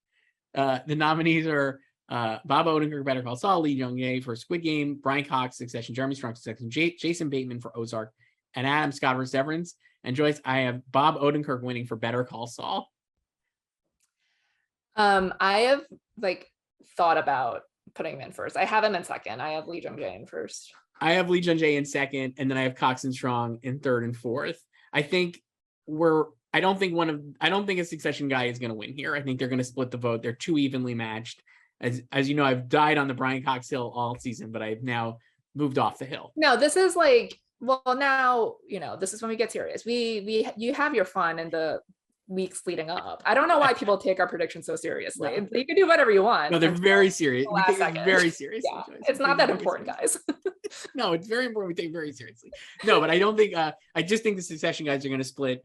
The nominees are Bob Odenkirk, Better Call Saul, Lee Jung-jae for Squid Game, Brian Cox, Succession, Jeremy Strong, Succession, Jason Bateman for Ozark, and Adam Scott for Severance. And Joyce, I have Bob Odenkirk winning for Better Call Saul. I have like thought about putting him in first. I have him in second. I have Lee Jung-jae in first. I have Lee Jung-jae in second, and then I have Cox and Strong in third and fourth. I think I don't think a Succession guy is going to win here. I think they're going to split the vote. They're too evenly matched. As you know, I've died on the Brian Cox hill all season, but I've now moved off the hill. No, this is like, well, now, this is when we get serious. You have your fun in the weeks leading up. I don't know why people take our predictions so seriously. No. You can do whatever you want. No, they're very serious. We take it very seriously. Yeah, it's not that important, guys. No, it's very important. We take it very seriously. No, but I don't think, I just think the Succession guys are going to split.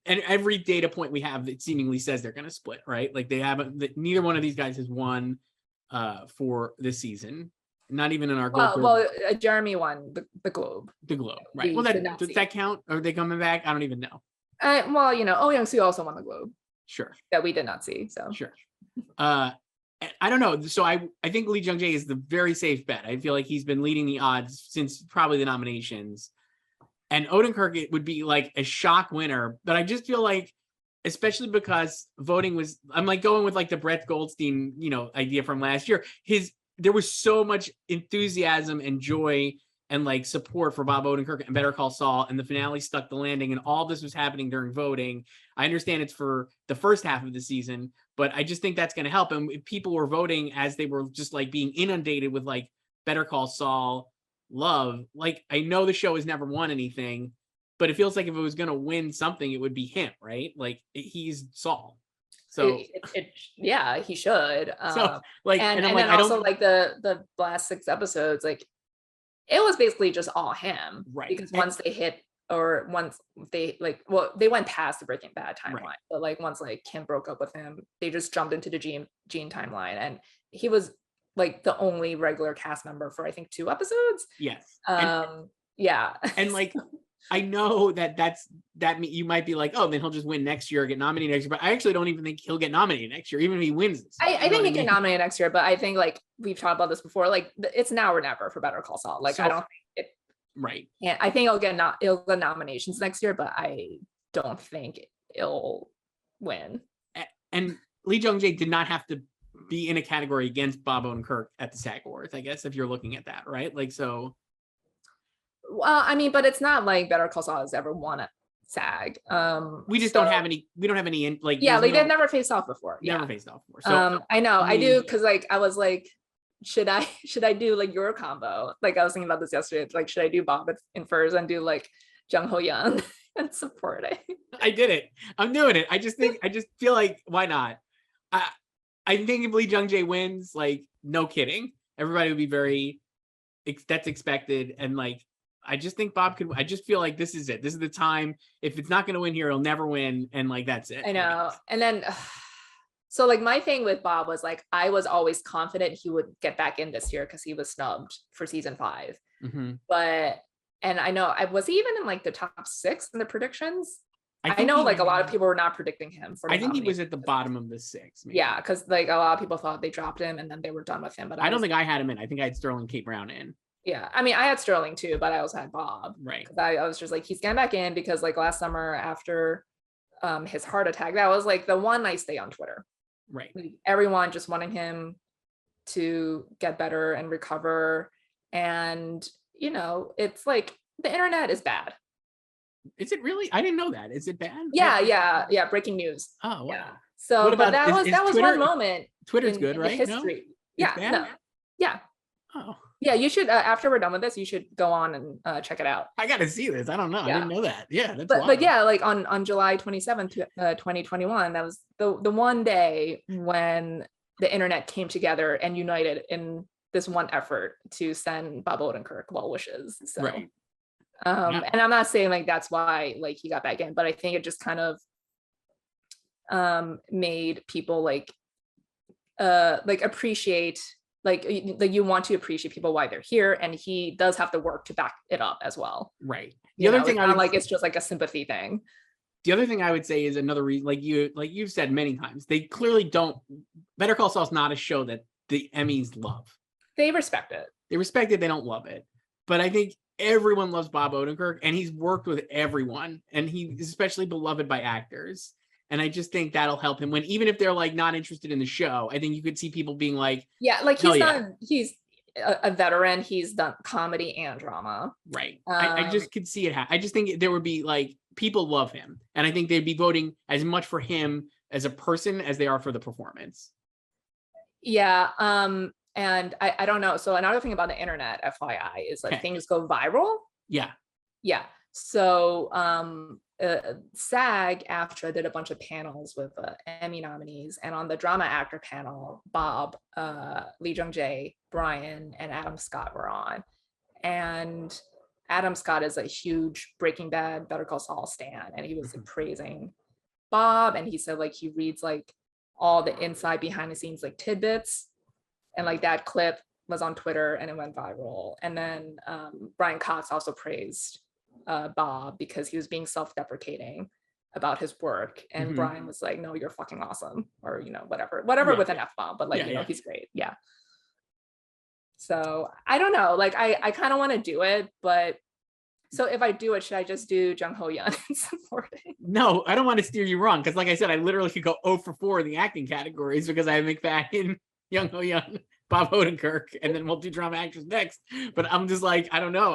And every data point we have, it seemingly says they're going to split, right? Like neither one of these guys has won for this season. Not even in our Well, Jeremy won the Globe. The Globe, right? Well, does that count? Are they coming back? I don't even know. Well, Oh Young-soo also won the Globe. Sure. That we did not see. So sure. I don't know. So I think Lee Jung-jae is the very safe bet. I feel like he's been leading the odds since probably the nominations. And Odenkirk, it would be like a shock winner, but I just feel like, especially because voting I'm like going with like the Brett Goldstein, idea from last year. There was so much enthusiasm and joy and like support for Bob Odenkirk and Better Call Saul, and the finale stuck the landing, and all this was happening during voting. I understand it's for the first half of the season, but I just think that's going to help. And if people were voting as they were just like being inundated with like Better Call Saul love, like I know the show has never won anything, but it feels like if it was going to win something, it would be him, right? Like he's Saul. So he should. So like, and then also like the last 6 episodes, like it was basically just all him, right? Because once they they went past the Breaking Bad timeline, right. But like once like Kim broke up with him, they just jumped into the Gene timeline, and he was like the only regular cast member for I think 2 episodes. Yes. Yeah. And like I know that you might be like, oh, then he'll just win next year or get nominated next year. But I actually don't even think he'll get nominated next year, even if he wins this. I think he can nominate next year, but I think like we've talked about this before, like it's now or never for Better Call Saul. Like I don't think it. Right. And I think he'll get nominations next year, but I don't think he'll win. And Lee Jung-jae did not have to be in a category against Bob Odenkirk at the SAG Awards, I guess, if you're looking at that, right? Like, so. Well, I mean, but it's not like Better Call Saul has ever won a SAG. We just don't have any. We don't have any like. Yeah, like they've never faced off before. Never faced off before. So I know I do, because like I was like, should I do like your combo? Like I was thinking about this yesterday. It's like, should I do Bob in first and do like Jung Ho Young and support it? I did it. I'm doing it. I just feel like, why not? I think if Lee Jung-jae wins, like no kidding, everybody would be that's expected, and like. I just think Bob could. I just feel like this is it. This is the time. If it's not going to win here, it'll never win, and like that's it. I know. And then, so like my thing with Bob was like I was always confident he would get back in this year because he was snubbed for season 5. Mm-hmm. And I know was he even in like the top 6 in the predictions? I know like a lot of people were not predicting him for. I think he was at the bottom of the 6. Maybe. Yeah, because like a lot of people thought they dropped him and then they were done with him. But I don't think I had him in. I think I had Sterling K. Brown in. Yeah, I mean, I had Sterling too, but I also had Bob. Right. I was just like, he's getting back in because like last summer after his heart attack, that was like the one nice day on Twitter. Right. Like, everyone just wanting him to get better and recover. And, it's like the internet is bad. Is it really? I didn't know that. Is it bad? Yeah. Breaking news. Oh, wow. Yeah. So, but that was Twitter, one moment. Twitter's good, right? History. No? Yeah. Oh. Yeah, you should. After we're done with this, you should go on and check it out. I got to see this. I don't know. Yeah. I didn't know that. Yeah, that's but yeah, like on July 27th, 2021, that was the one day when the internet came together and united in this one effort to send Bob Odenkirk well wishes. So, right. And I'm not saying like that's why like he got back in, but I think it just kind of made people like appreciate, like you want to appreciate people while they're here, and he does have the work to back it up as well. Right. The other thing, it's just like a sympathy thing. The other thing I would say is another reason, like you've said many times, they clearly don't. Better Call Saul's not a show that the Emmys love. They respect it. They respect it. They don't love it. But I think everyone loves Bob Odenkirk, and he's worked with everyone, and he's especially beloved by actors. And I just think that'll help him when, even if they're like not interested in the show, I think you could see people being like, yeah, like he's a veteran. He's done comedy and drama. Right. I just could see it. I just think there would be like, people love him. And I think they'd be voting as much for him as a person as they are for the performance. Yeah. And I don't know. So another thing about the internet, FYI, is like things go viral. Yeah. Yeah. So SAG-AFTRA did a bunch of panels with Emmy nominees, and on the drama actor panel, Bob, Lee Jung-jae, Brian, and Adam Scott were on. And Adam Scott is a huge Breaking Bad, Better Call Saul stan, and he was praising Bob, and he said like he reads like all the inside behind the scenes like tidbits, and like that clip was on Twitter and it went viral. And then Brian Cox also praised Bob because he was being self-deprecating about his work, and Brian was like, no, you're fucking awesome, or whatever with an F-bomb, but like he's great. Yeah. So I don't know, like I kind of want to do it, but so if I do it, should I just do Jung Ho Yeon and supporting? No, I don't want to steer you wrong, because like I said, I literally could go 0 for 4 in the acting categories because I have McFadden, Jung Ho Yeon, Bob Odenkirk, and then we'll do drama actress next. But I'm just like, I don't know.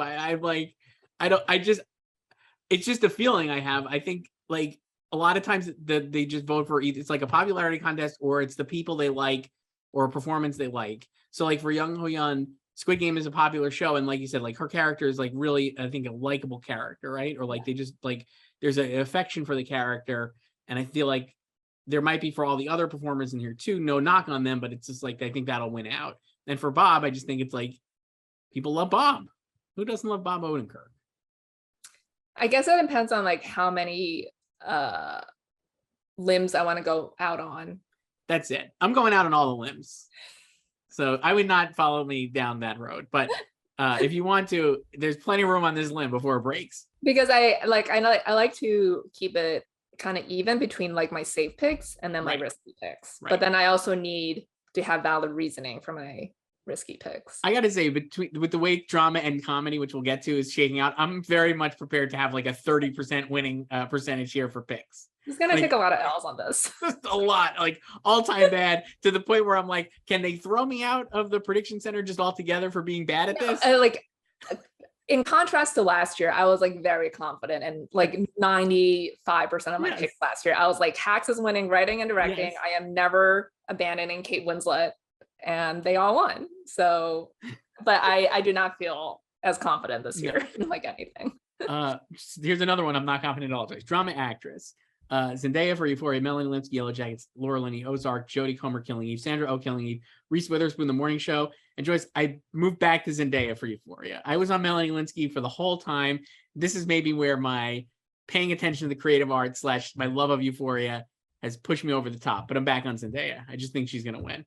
It's just a feeling I have. I think like a lot of times they just vote for either it's like a popularity contest, or it's the people they like or a performance they like. So like for Jung Ho Yeon, Squid Game is a popular show, and like you said, like her character is like really, I think, a likable character, right? Or like they just like there's an affection for the character, and I feel like there might be for all the other performers in here too. No knock on them, but it's just like I think that'll win out. And for Bob, I just think it's like people love Bob. Who doesn't love Bob Odenkirk? I guess it depends on like how many limbs I want to go out on. That's it. I'm going out on all the limbs. So I would not follow me down that road. But if you want to, there's plenty of room on this limb before it breaks. Because I like to keep it kind of even between like my safe picks and then my risky picks. Right. But then I also need to have valid reasoning for my risky picks. I gotta say, with the way drama and comedy, which we'll get to, is shaking out, I'm very much prepared to have like a 30% winning percentage here for picks. He's gonna take a lot of L's on this. Just a lot, like all-time bad, to the point where I'm like, can they throw me out of the prediction center just altogether for being bad at this? Like, in contrast to last year, I was like very confident, and like 95% of my picks last year, I was like, Hacks is winning writing and directing. I am never abandoning Kate Winslet, and they all won. So, but I do not feel as confident this year in like anything. Here's another one I'm not confident at all. Drama actress. Zendaya for Euphoria, Melanie Lynskey, Yellow Jackets, Laura Linney, Ozark, Jodie Comer, Killing Eve, Sandra Oh, Killing Eve, Reese Witherspoon, The Morning Show, and Joyce. I moved back to Zendaya for Euphoria. I was on Melanie Lynskey for the whole time. This is maybe where my paying attention to the creative arts / my love of Euphoria has pushed me over the top, but I'm back on Zendaya. I just think she's going to win.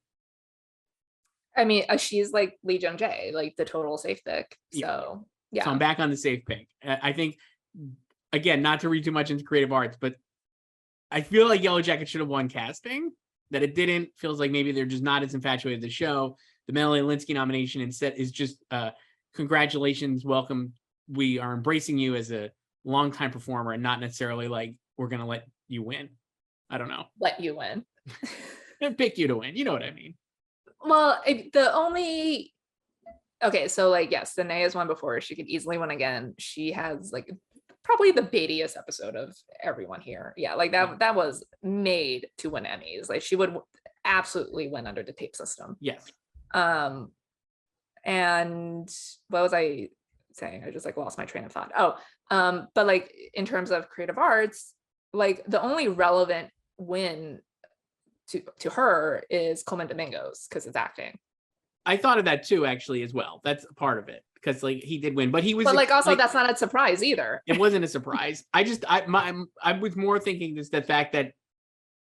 I mean, she's like Lee Jung-jae, like the total safe pick. So, yeah. So I'm back on the safe pick. I think, again, not to read too much into creative arts, but I feel like Yellow Jacket should have won casting. That it didn't. Feels like maybe they're just not as infatuated with the show. The Melanie Lynskey nomination instead is just congratulations, welcome. We are embracing you as a longtime performer, and not necessarily like we're going to let you win. I don't know. Let you win. Pick you to win. You know what I mean? Well, so like, yes, Zendaya's won before. She could easily win again. She has like probably the baitiest episode of everyone here. Yeah, like that was made to win Emmys. Like she would absolutely win under the tape system. Yes. And what was I saying? I just like lost my train of thought. But like in terms of creative arts, like the only relevant win to her is Coleman Domingo's because it's acting. I thought of that too, actually, as well. That's part of it because like he did win, but he was. But like also, that's not a surprise either. It wasn't a surprise. I was more thinking just the fact that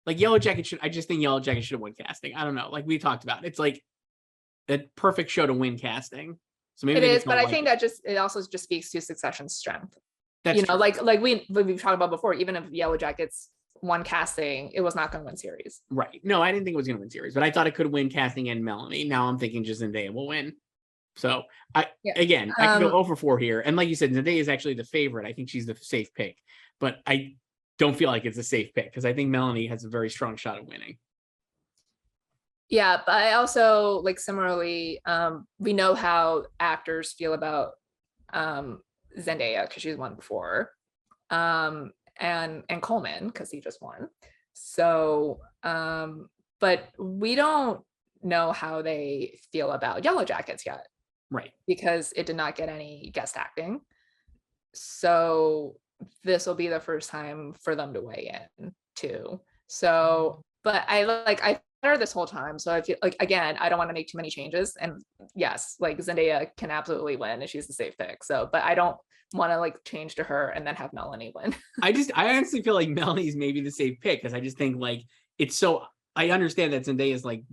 like Yellow Jacket should. I just think Yellow Jacket should have won casting. I don't know. Like we talked about, it's like a perfect show to win casting. So maybe It they is, just but don't I like think it. that it also just speaks to Succession's strength. That's you know, true. like we've talked about before, even if Yellow Jackets won casting, it was not going to win series. Right. No, I didn't think it was going to win series, but I thought it could win casting and Melanie. Now I'm thinking just Zendaya will win. So I could go 0 for 4 here. And like you said, Zendaya is actually the favorite. I think she's the safe pick, but I don't feel like it's a safe pick because I think Melanie has a very strong shot at winning. Yeah, but I also like similarly, we know how actors feel about Zendaya because she's won before, and Coleman because he just won. So, but we don't know how they feel about Yellow Jackets yet, right? Because it did not get any guest acting. So this will be the first time for them to weigh in too. So, but I her this whole time. So I feel like, again, I don't want to make too many changes. And yes, like Zendaya can absolutely win and she's the safe pick. So, but I don't want to like change to her and then have Melanie win. I honestly feel like Melanie's maybe the safe pick because I just think like it's so. I understand that Zendaya is like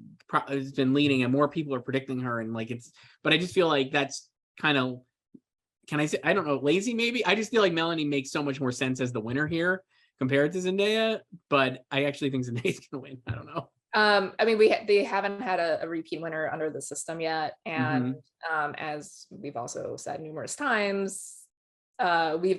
has been leading and more people are predicting her and like it's, but I just feel like that's kind of, can I say, I don't know, lazy maybe. I just feel like Melanie makes so much more sense as the winner here compared to Zendaya, but I actually think Zendaya's gonna win. I don't know. I mean, they haven't had a repeat winner under the system yet, and as we've also said numerous times, the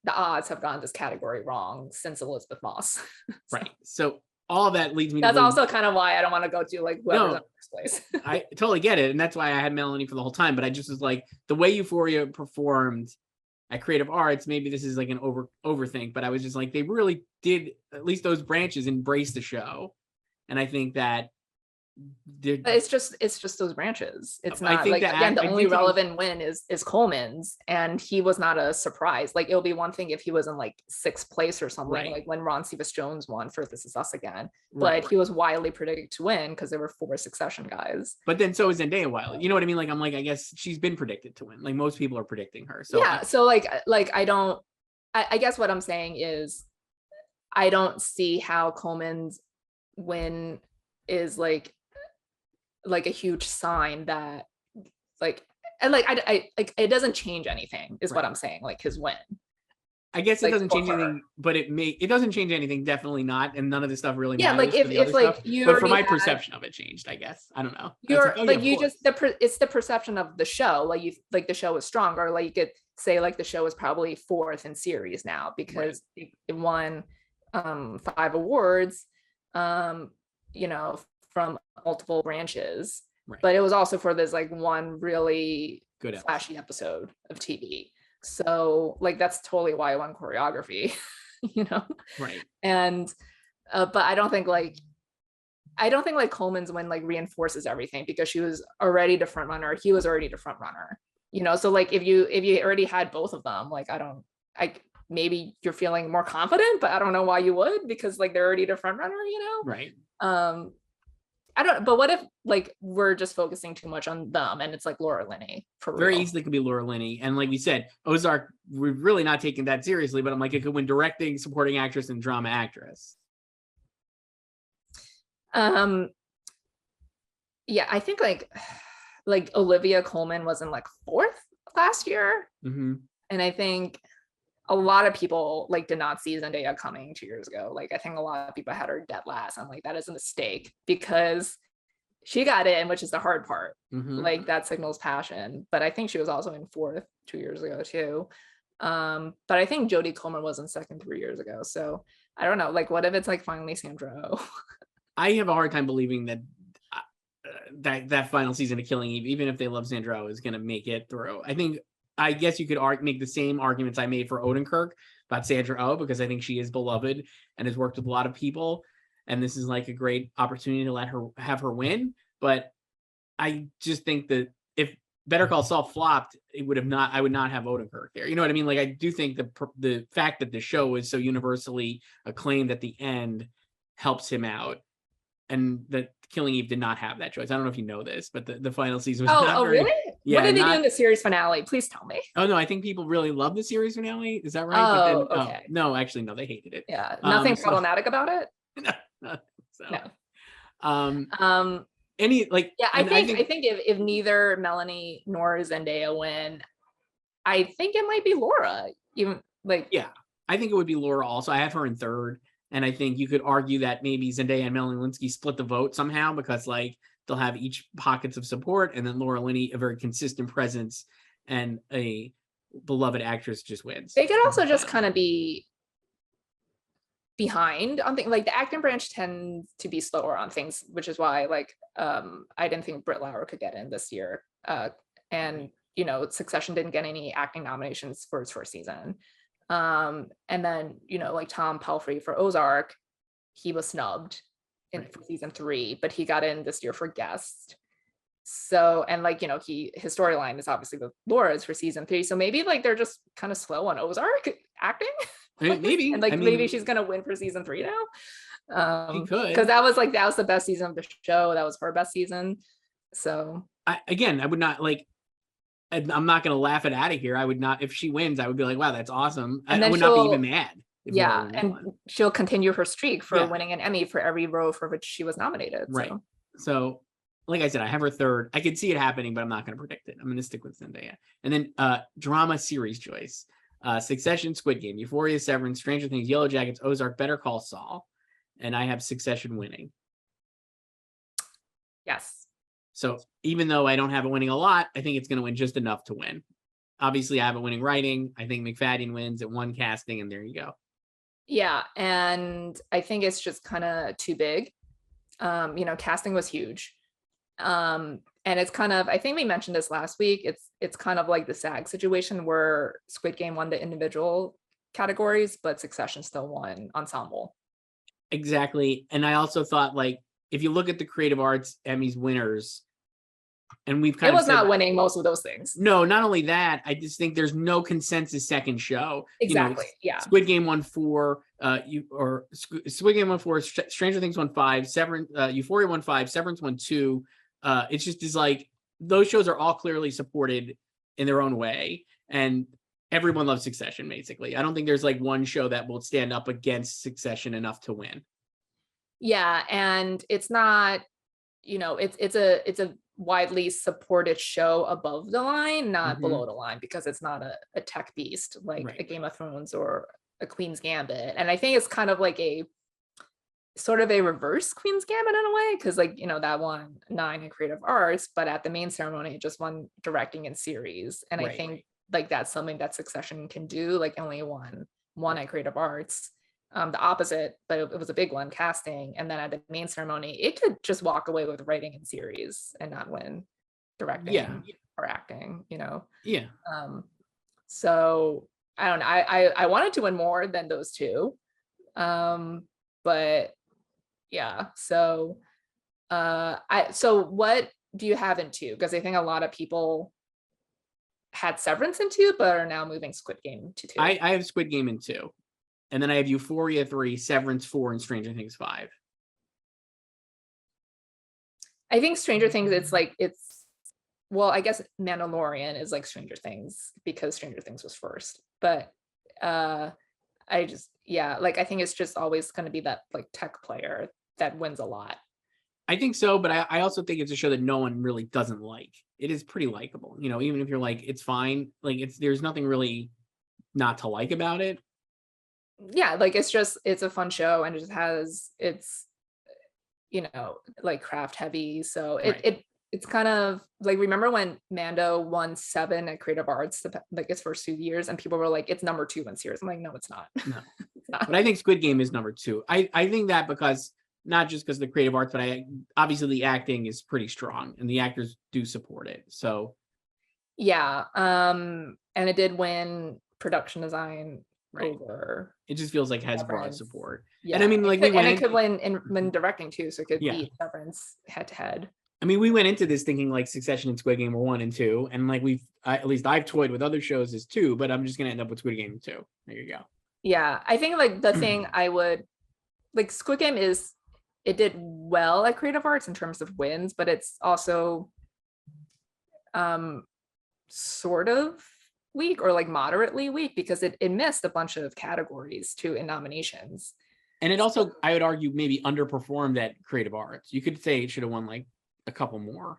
odds have gone this category wrong since Elizabeth Moss. So, right. So all of that leads me that's to also kind of why I don't want to go to like whoever's in first place. I totally get it, and that's why I had Melanie for the whole time. But I just was like, the way Euphoria performed at Creative Arts, maybe this is like an overthink, but I was just like, they really did, at least those branches, embrace the show. And I think that it's just those branches. It's not like, again, the only relevant win is Coleman's, and he was not a surprise. Like it'll be one thing if he was in like 6th place or something, right, like when Ron Cephas Jones won for This Is Us Again, but he was widely predicted to win because there were 4 Succession guys. But then so is Zendaya widely. You know what I mean? Like I'm like, I guess she's been predicted to win. Like most people are predicting her. So yeah. So like I guess what I'm saying is I don't see how Coleman's win is like a huge sign that like it doesn't change anything is what I'm saying, like his win. I guess it doesn't change anything, but it doesn't change anything, definitely not, and none of this stuff really matters. Like if like stuff. But for my perception of it changed, I guess. I don't know. It's the perception of the show, like you like the show is stronger, like you could say like the show is probably 4th in series now because it won 5 awards, you know, from multiple branches, but it was also for this like one really good flashy episode of TV. So like that's totally why I won choreography, you know. Right. And but I don't think like Coleman's win like reinforces everything because she was already the front runner. He was already the front runner, you know. So like if you already had both of them, like maybe you're feeling more confident, but I don't know why you would, because like they're already the front runner, you know. Right. I don't, but what if like we're just focusing too much on them and it's like Laura Linney for very real? Easily could be Laura Linney. And like we said, Ozark, we're really not taking that seriously, but I'm like, it could win directing, supporting actress, and drama actress. Yeah, I think like Olivia Colman was in like 4th last year. And I think a lot of people like did not see Zendaya coming 2 years ago. Like I think a lot of people had her dead last. I'm like, that is a mistake because she got in, which is the hard part. Like that signals passion. But I think she was also in 4th 2 years ago too. But I think Jodie Comer was in 2nd 3 years ago. So I don't know. Like, what if it's like finally Sandra Oh? I have a hard time believing that that final season of Killing Eve, even if they love Sandra Oh, is going to make it through. I guess you could make the same arguments I made for Odenkirk about Sandra Oh, because I think she is beloved and has worked with a lot of people. And this is like a great opportunity to let her have her win. But I just think that if Better Call Saul flopped, I would not have Odenkirk there. You know what I mean? Like I do think the fact that the show is so universally acclaimed at the end helps him out. And that Killing Eve did not have that choice. I don't know if you know this, but the final season was not very... really? Yeah, what did they do in the series finale? Please tell me. Oh, no, I think people really love the series finale. Is that right? Oh, okay. No, actually, no, they hated it. Yeah, nothing problematic about it? So, No. any like Yeah, I think if neither Melanie nor Zendaya win, I think it might be Laura. Even like yeah, I think it would be Laura also. I have her in third, and I think you could argue that maybe Zendaya and Melanie Linsky split the vote somehow because like they'll have each pockets of support, and then Laura Linney, a very consistent presence and a beloved actress, just wins. they could also just kind of be behind on things. Like the acting branch tends to be slower on things, which is why like I didn't think Britt Lauer could get in this year. And you know, Succession didn't get any acting nominations for its first season. And then, you know, like Tom Pelphrey for Ozark, he was snubbed for season 3, but he got in this year for guest. So, and like, you know, his storyline is obviously with Laura's for season 3. So maybe like they're just kind of slow on Ozark acting. Maybe. And like maybe she's gonna win for season 3 now. She could, because that was the best season of the show. That was her best season. So I would not like. I'm not going to laugh it out of here. I would not, if she wins, I would be like, wow, that's awesome. I would not be even mad. Yeah, and she'll continue her streak for winning an Emmy for every role for which she was nominated. Right. So, like I said, I have her third. I could see it happening, but I'm not going to predict it. I'm going to stick with Zendaya. And then drama series choice. Succession, Squid Game, Euphoria, Severance, Stranger Things, Yellow Jackets, Ozark, Better Call Saul. And I have Succession winning. Yes. So even though I don't have it winning a lot, I think it's going to win just enough to win. Obviously, I have it winning writing. I think McFadden wins at one casting, and there you go. Yeah, and I think it's just kind of too big. You know, casting was huge. And it's kind of, I think we mentioned this last week, it's kind of like the SAG situation where Squid Game won the individual categories, but Succession still won ensemble. Exactly. And I also thought, like, if you look at the Creative Arts Emmys winners, and we've kind of said, not winning most of those things. No, not only that, I just think there's no consensus second show. Exactly. You know, Squid Game won 4, Squid Game won 4, Stranger Things won 5, Euphoria won 5, Severance won 2. It's just is like those shows are all clearly supported in their own way, and everyone loves Succession. Basically, I don't think there's like one show that will stand up against Succession enough to win. Yeah, and it's not, you know, it's a widely supported show above the line, not below the line, because it's not a tech beast like a Game of Thrones or a Queen's Gambit. And I think it's kind of like a sort of a reverse Queen's Gambit in a way, because like, you know, that won 9 in creative arts, but at the main ceremony it just won directing and series. And I think like that's something that Succession can do, like only one at creative arts. The opposite, but it was a big one, casting. And then at the main ceremony, it could just walk away with writing and series and not win directing or acting, you know? Yeah. So I don't know. I wanted to win more than those two. But yeah. So so what do you have in 2? Because I think a lot of people had Severance in 2, but are now moving Squid Game to 2. I have Squid Game in 2. And then I have Euphoria 3, Severance 4, and Stranger Things 5. I think Stranger Things, well, I guess Mandalorian is like Stranger Things because Stranger Things was first. But I think it's just always going to be that like tech player that wins a lot. I think so, but I also think it's a show that no one really doesn't like. It is pretty likable. You know, even if you're like, it's fine. Like there's nothing really not to like about it. Yeah, like it's a fun show, and it just has, it's, you know, like craft heavy. So it's kind of like, remember when Mando won 7 at creative arts, like its first 2 years, and people were like, it's number 2 in series. I'm like, no, it's not. No. It's not. But I think Squid Game is number 2. I think that because not just because of the creative arts, but obviously the acting is pretty strong and the actors do support it. So yeah. And it did win production design over. It just feels like has broad support. Yeah. And I mean, like it could win in directing too, so it could beat Severance head to head. I mean, we went into this thinking like Succession and Squid Game were 1 and 2, and like at least I've toyed with other shows as 2, but I'm just gonna end up with Squid Game 2. There you go. Yeah, I think like the thing I would like, Squid Game it did well at creative arts in terms of wins, but it's also sort of weak or like moderately weak because it missed a bunch of categories too in nominations. And it also, I would argue, maybe underperformed at Creative Arts. You could say it should have won like a couple more.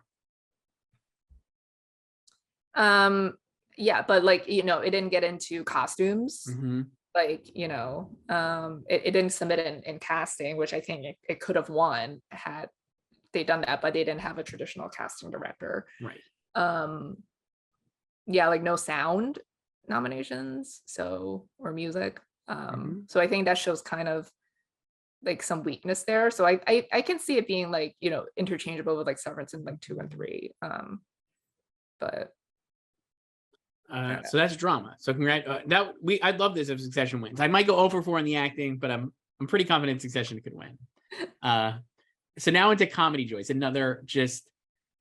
Yeah, but like, you know, it didn't get into costumes. Mm-hmm. Like, you know, it didn't submit in casting, which I think it could have won had they done that, but they didn't have a traditional casting director. Right. Yeah, like no sound nominations, so, or music. So I think that shows kind of like some weakness there. So I can see it being like, you know, interchangeable with like Severance in like 2 and 3. But so that's drama. So I'd love this if Succession wins. I might go over 4 in the acting, but I'm pretty confident Succession could win. So now into comedy, Joyce, another just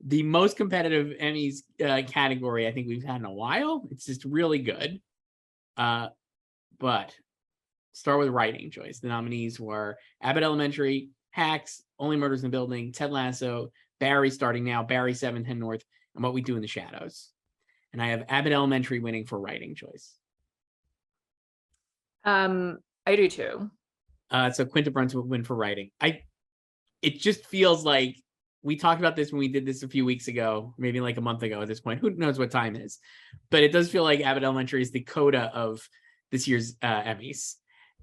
the most competitive Emmys category I think we've had in a while. It's just really good. But start with writing, Joyce. The nominees were Abbott Elementary, Hacks, Only Murders in the Building, Ted Lasso, Barry starting now, Barry 710 North, and What We Do in the Shadows. And I have Abbott Elementary winning for writing, Joyce. I do too. So Quinta Brunson would win for writing. It just feels like we talked about this when we did this a few weeks ago, maybe like a month ago at this point. Who knows what time it is? But it does feel like Abbott Elementary is the coda of this year's Emmys.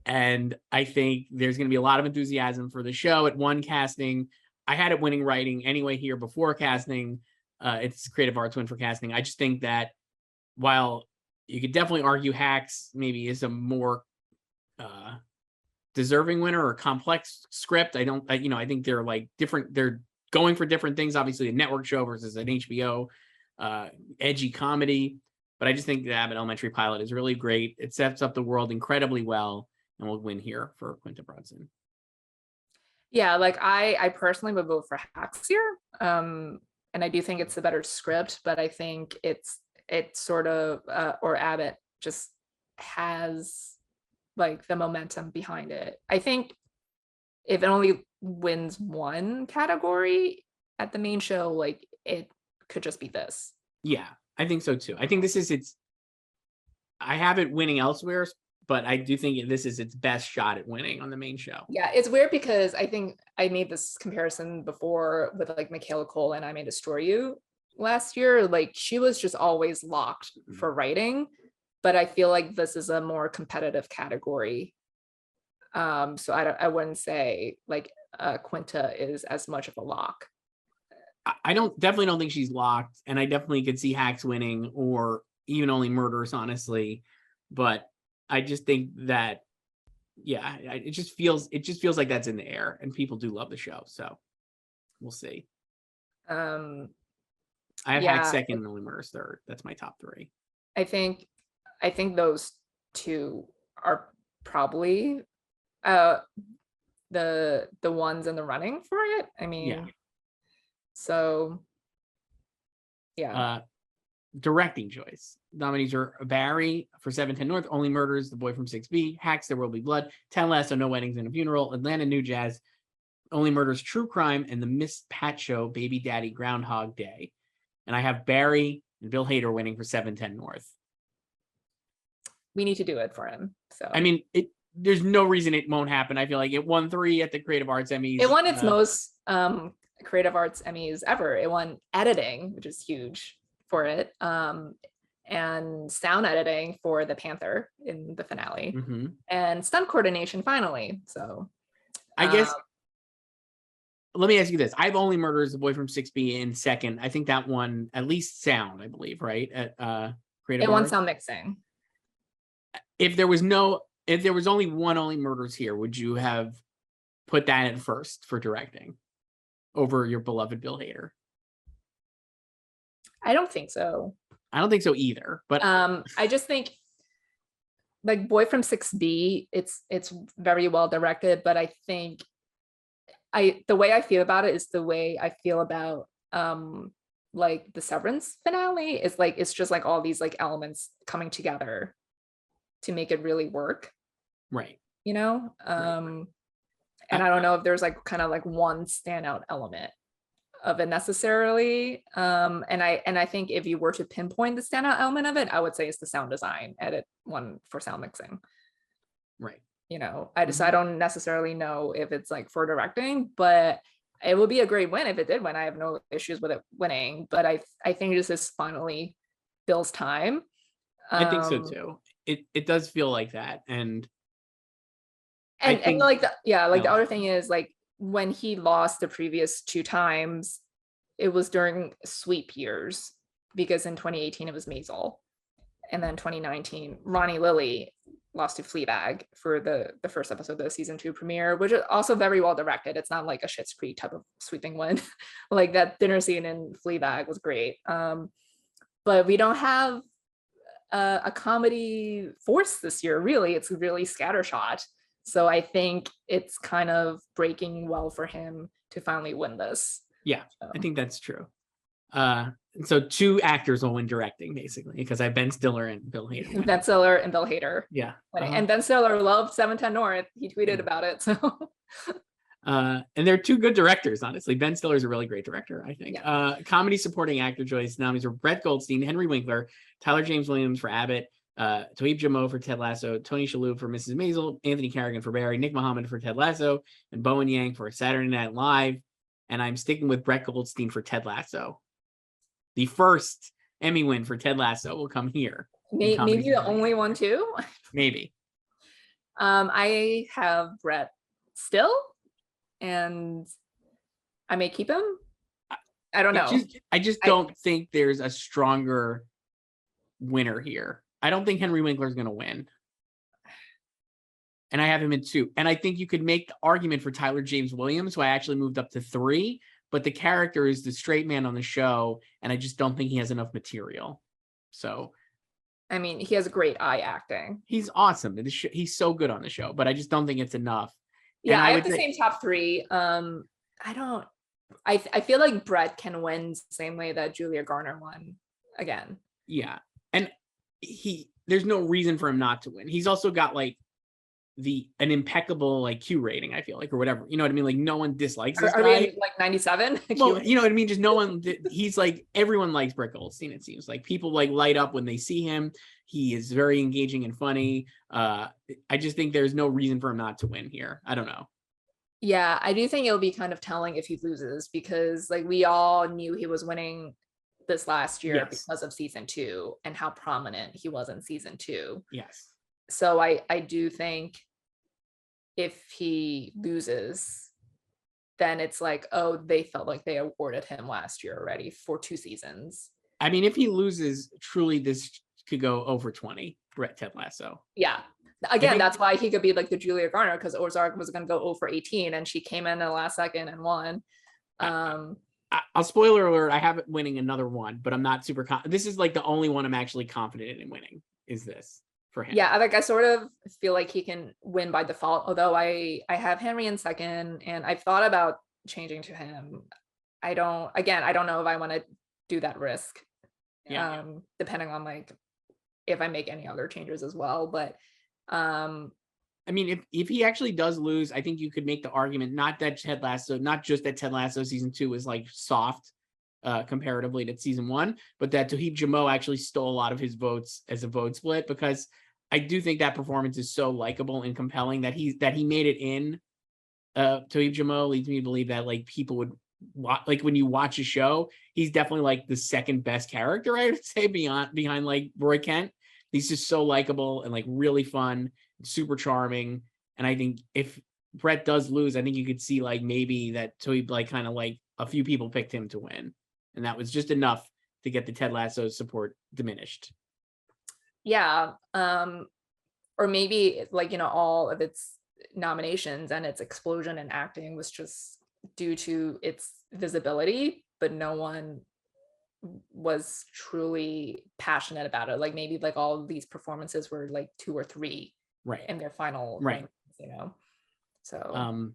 And I think there's going to be a lot of enthusiasm for the show. It won casting. I had it winning writing anyway here before casting. It's Creative Arts win for casting. I just think that while you could definitely argue Hacks maybe is a more deserving winner or complex script, I think they're like different. They're going for different things. Obviously, a network show versus an HBO edgy comedy. But I just think the Abbott Elementary pilot is really great. It sets up the world incredibly well, and will win here for Quinta Brunson. Yeah, like I personally would vote for Hacks here. And I do think it's a better script, but I think it's sort of or Abbott just has like the momentum behind it. I think if it only wins one category at the main show, like it could just be this. Yeah, I think so too. I think this is I have it winning elsewhere, but I do think this is its best shot at winning on the main show. Yeah, it's weird because I think I made this comparison before with like Michaela Cole and I May Destroy You last year. Like she was just always locked for writing, but I feel like this is a more competitive category. So I wouldn't say like Quinta is as much of a lock. I definitely don't think she's locked, and I definitely could see Hacks winning or even Only Murders, honestly. But I just think that, yeah, it just feels like that's in the air, and people do love the show. So we'll see. I have Hacks second and Only Murders third. That's my top 3. I think those two are probably the ones in the running for it. I mean, yeah. So yeah. Directing choice. Nominees are Barry for 710 North, Only Murders, The Boy from 6B, Hacks, There Will Be Blood, Ted Lasso, No Weddings and a Funeral, Atlanta New Jazz, Only Murders, True Crime, and The Miss Pat Show, Baby Daddy, Groundhog Day. And I have Barry and Bill Hader winning for 710 North. We need to do it for him. So I mean, there's no reason it won't happen. I feel like it won 3 at the Creative Arts Emmys. It won its most Creative Arts Emmys ever. It won editing, which is huge for it, and sound editing for the Panther in the finale, and stunt coordination finally. So I guess let me ask you this: I have Only Murders, The Boy from 6B in second. I think that won at least sound, I believe, right? At Creative Arts. It won sound mixing. If there was only one Only Murders here, would you have put that at first for directing over your beloved Bill Hader? I don't think so. I don't think so either. But I just think like Boy from 6B, it's very well directed, but I think the way I feel about it is the way I feel about like the Severance finale is like it's just like all these like elements coming together to make it really work. Right. You know? Right. And I don't know if there's like kind of like one standout element of it necessarily. And I think if you were to pinpoint the standout element of it, I would say it's the sound design edit one for sound mixing. Right. you know, I don't necessarily know if it's like for directing, but it would be a great win if it did win. I have no issues with it winning, but I think this is finally Bill's time. I think so too. It does feel like that, and like the other thing is, like, when he lost the previous 2 times, it was during sweep years, because in 2018 it was Maisel, and then 2019 Ronnie Lilly lost to Fleabag for the first episode of the season 2 premiere, which is also very well directed. It's not like a Schitt's Creek type of sweeping win. Like that dinner scene in Fleabag was great. But we don't have a comedy force this year, really. It's really scattershot. So I think it's kind of breaking well for him to finally win this. Yeah, so. I think that's true. So 2 actors will win directing, basically, because I have Ben Stiller and Bill Hader. Ben Stiller and Bill Hader. Yeah. And Ben Stiller loved 710 North. He tweeted about it. So and they're 2 good directors, honestly. Ben Stiller's a really great director, I think. Yeah. Comedy supporting actor Joyce nominees were Brett Goldstein, Henry Winkler, Tyler James Williams for Abbott, Toheeb Jimoh for Ted Lasso, Tony Shalhoub for Mrs. Maisel, Anthony Carrigan for Barry, Nick Mohammed for Ted Lasso, and Bowen Yang for Saturday Night Live. And I'm sticking with Brett Goldstein for Ted Lasso. The first Emmy win for Ted Lasso will come here. Maybe the only one too. Maybe. I have Brett still, and I may keep him. I don't know. I just don't think there's a stronger winner here. I don't think Henry Winkler is going to win. And I have him in 2. And I think you could make the argument for Tyler James Williams, who I actually moved up to 3. But the character is the straight man on the show, and I just don't think he has enough material. So, I mean, he has great eye acting. He's awesome. He's so good on the show, but I just don't think it's enough. Yeah, I have the same top 3. I feel like Brett can win the same way that Julia Garner won again. Yeah, and there's no reason for him not to win. He's also got like an impeccable like Q rating, I feel like, or whatever, you know what I mean? Like no one dislikes this guy. We in, like 97? Well, you know what I mean? Just no one, he's like, everyone likes Brett Goldstein, it seems like. People like light up when they see him. He is very engaging and funny. I just think there's no reason for him not to win here. I don't know. Yeah, I do think it'll be kind of telling if he loses, because like we all knew he was winning this last year because of season 2 and how prominent he was in season 2. Yes. So I do think if he loses, then it's like, oh, they felt like they awarded him last year already for 2 seasons. I mean, if he loses, truly this could go over 20 for Ted Lasso. Yeah. Again, that's why he could be like the Julia Garner, because Ozark was going to go over 18 and she came in the last second and won. I'll spoiler alert, I have it winning another one, but I'm not super this is like the only one I'm actually confident in winning is this. For him. Yeah, like I sort of feel like he can win by default, although I have Henry in second, and I've thought about changing to him. I don't know if I want to do that risk. Depending on like if I make any other changes as well. But I mean, if he actually does lose, I think you could make the argument not just that Ted Lasso season 2 is like soft comparatively to season 1, but that Toheeb Jimoh actually stole a lot of his votes as a vote split, because I do think that performance is so likable and compelling that he made it in. Toheeb Jimoh leads me to believe that like people would like when you watch a show, he's definitely like the second best character, I would say, behind like Roy Kent. He's just so likable and like really fun, super charming. And I think if Brett does lose, I think you could see like maybe that Toheeb like kind of like a few people picked him to win. And that was just enough to get the Ted Lasso support diminished. Yeah. Or maybe like, you know, all of its nominations and its explosion in acting was just due to its visibility, but no one was truly passionate about it. Like maybe like all of these performances were like 2 or 3 in their final rankings, you know. So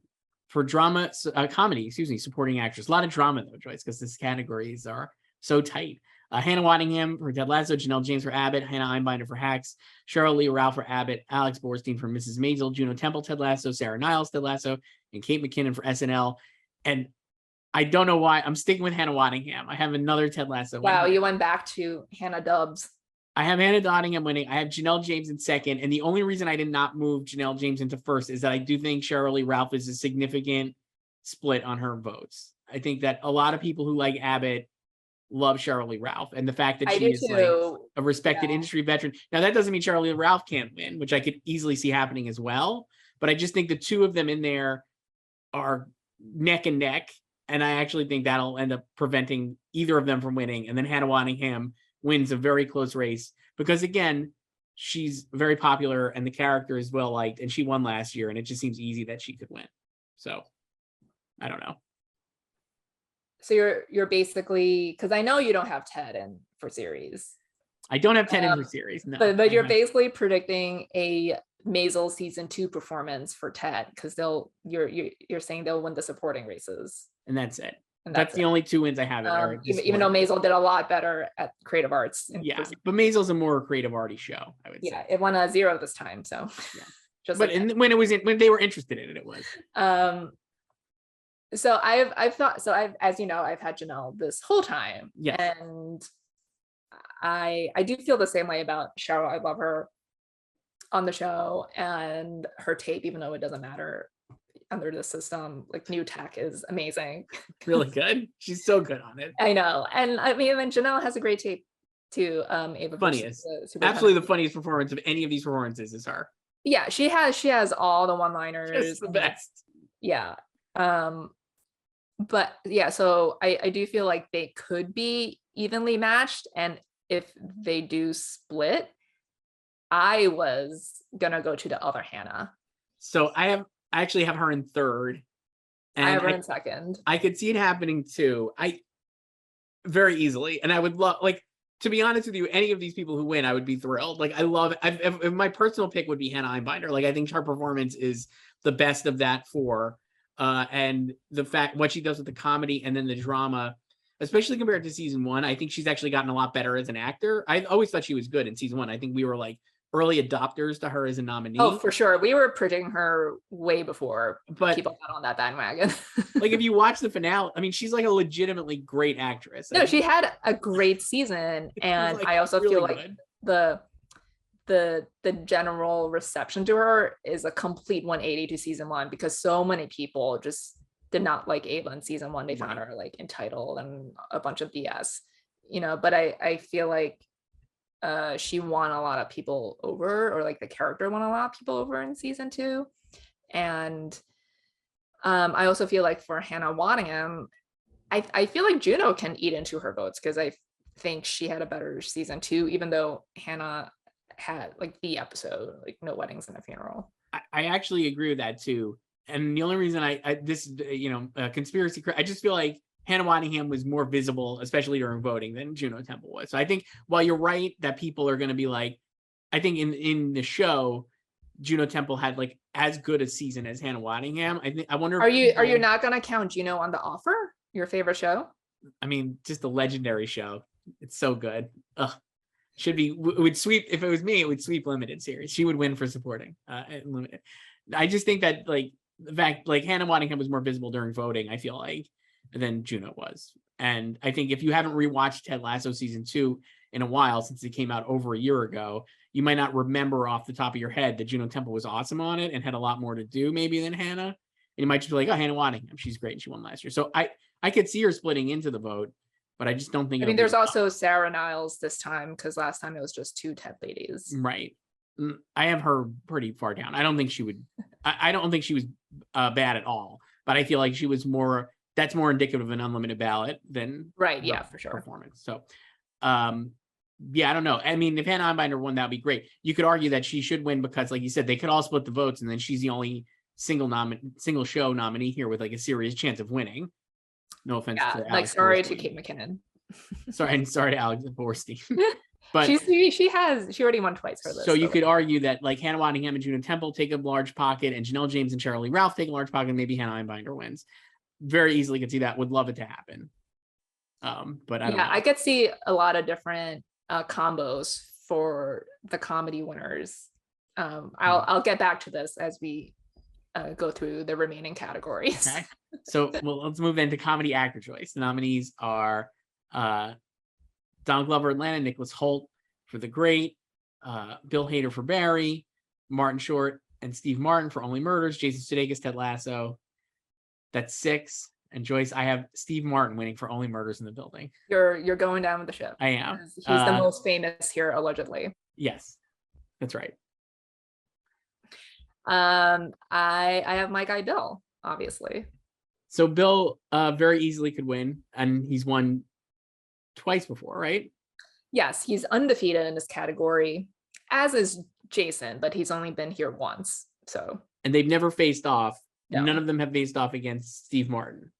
for comedy, supporting actress, a lot of drama though, Joyce, because these categories are so tight. Hannah Waddingham for Ted Lasso, Janelle James for Abbott, Hannah Einbinder for Hacks, Cheryl Lee Rao for Abbott, Alex Borstein for Mrs. Maisel, Juno Temple Ted Lasso, Sarah Niles Ted Lasso, and Kate McKinnon for SNL. And I don't know why I'm sticking with Hannah Waddingham. I have another Ted Lasso. Wow, you went back to Hannah Dubs. I have Hannah Nottingham winning. I have Janelle James in second. And the only reason I did not move Janelle James into first is that I do think Shirley Ralph is a significant split on her votes. I think that a lot of people who like Abbott love Shirley Ralph. And the fact that I she do is like too. a respected industry veteran. Now, that doesn't mean Shirley Ralph can't win, which I could easily see happening as well. But I just think the two of them in there are neck and neck. And I actually think that'll end up preventing either of them from winning. And then Hannah Waddingham wins a very close race because, again, she's very popular and the character is well liked, and she won last year, and it just seems easy that she could win. So I don't know. So you're basically, because I know you don't have Ted in for series. I don't have Ted in for series, no. But you're basically predicting a Maisel season 2 performance for Ted because you're saying they'll win the supporting races. And that's it. And that's the only two wins I have. Even though Maisel did a lot better at creative arts. Yeah, but Maisel's a more creative arty show, I would say. Yeah, it won a 0 this time. So yeah. Just but like when they were interested in it was. So I've thought, as you know, I've had Janelle this whole time. Yes. And I do feel the same way about Cheryl. I love her on the show and her tape, even though it doesn't matter under the system. Like, new tech is amazing. Really good. She's so good on it. I know. And I mean, and Janelle has a great tape too. Ava. Funniest. Absolutely the funniest performance of any of these performances is her. Yeah, she has all the one-liners. Just the best. Yeah. But yeah, so I do feel like they could be evenly matched. And if they do split, I was gonna go to the other Hannah. So I actually have her in third. And I have her in second. I could see it happening too. Very easily. And I would love, like, to be honest with you, any of these people who win, I would be thrilled. Like, I love it. If my personal pick would be Hannah Einbinder. Like, I think her performance is the best of that four. And the fact what she does with the comedy and then the drama, especially compared to season 1, I think she's actually gotten a lot better as an actor. I always thought she was good in season 1. I think we were like early adopters to her as a nominee. Oh, for sure. We were predicting her way before people got on that bandwagon. Like, if you watch the finale, I mean, she's like a legitimately great actress. No, she had a great season. And like, I also really feel like the general reception to her is a complete 180 to season 1, because so many people just did not like Ava in season 1. They found her like entitled and a bunch of BS, but I feel like she won a lot of people over, or like the character won a lot of people over in season 2. And I also feel like for Hannah Waddingham, I feel like Juno can eat into her votes, because I think she had a better season 2, even though Hannah had like the episode, like No Weddings and a Funeral. I actually agree with that too. And the only reason conspiracy, I just feel like Hannah Waddingham was more visible, especially during voting, than Juno Temple was. So I think while you're right that people are going to be like, I think in the show, Juno Temple had like as good a season as Hannah Waddingham. I wonder. Are you not going to count Juno on The Offer, your favorite show? I mean, just a legendary show. It's so good. Ugh. Would sweep, if it was me, it would sweep limited series. She would win for supporting limited. I just think that like the fact like Hannah Waddingham was more visible during voting, I feel like, than Juno was. And I think if you haven't rewatched Ted Lasso season 2 in a while, since it came out over a year ago, you might not remember off the top of your head that Juno Temple was awesome on it and had a lot more to do maybe than Hannah. And you might just be like, oh, Hannah Waddingham, she's great and she won last year. So I could see her splitting into the vote. But I just don't think. I mean, there's also Sarah Niles this time, because last time it was just 2 Ted ladies. Right. I have her pretty far down. I don't think she would. I don't think she was bad at all. But I feel like she was more. That's more indicative of an unlimited ballot than Yeah, for sure. Performance. So, yeah, I don't know. I mean, if Hannah Einbinder won, that'd be great. You could argue that she should win because, like you said, they could all split the votes, and then she's the only single show nominee here with like a serious chance of winning. No offense to Alex. Like, sorry to Kate McKinnon. sorry to Alex Borstein. But she already won twice for this. So you could argue that like Hannah Waddingham and Juno Temple take a large pocket, and Janelle James and Shirley Ralph take a large pocket, and maybe Hannah Einbinder wins. Very easily could see that. Would love it to happen. But I don't know. I could see a lot of different combos for the comedy winners. I'll get back to this as we go through the remaining categories. Okay. So let's move into comedy actor choice. The nominees are Donald Glover, Atlanta, Nicholas Hoult for The Great, Bill Hader for Barry, Martin Short and Steve Martin for Only Murders, Jason Sudeikis, Ted Lasso. That's 6. And Joyce, I have Steve Martin winning for Only Murders in the Building. You're going down with the ship. I am. He's the most famous here, allegedly. Yes, that's right. I have my guy Bill, obviously. So Bill very easily could win, and he's won twice before, right? Yes, he's undefeated in this category, as is Jason, but he's only been here once. So, and they've never faced off. No. None of them have faced off against Steve Martin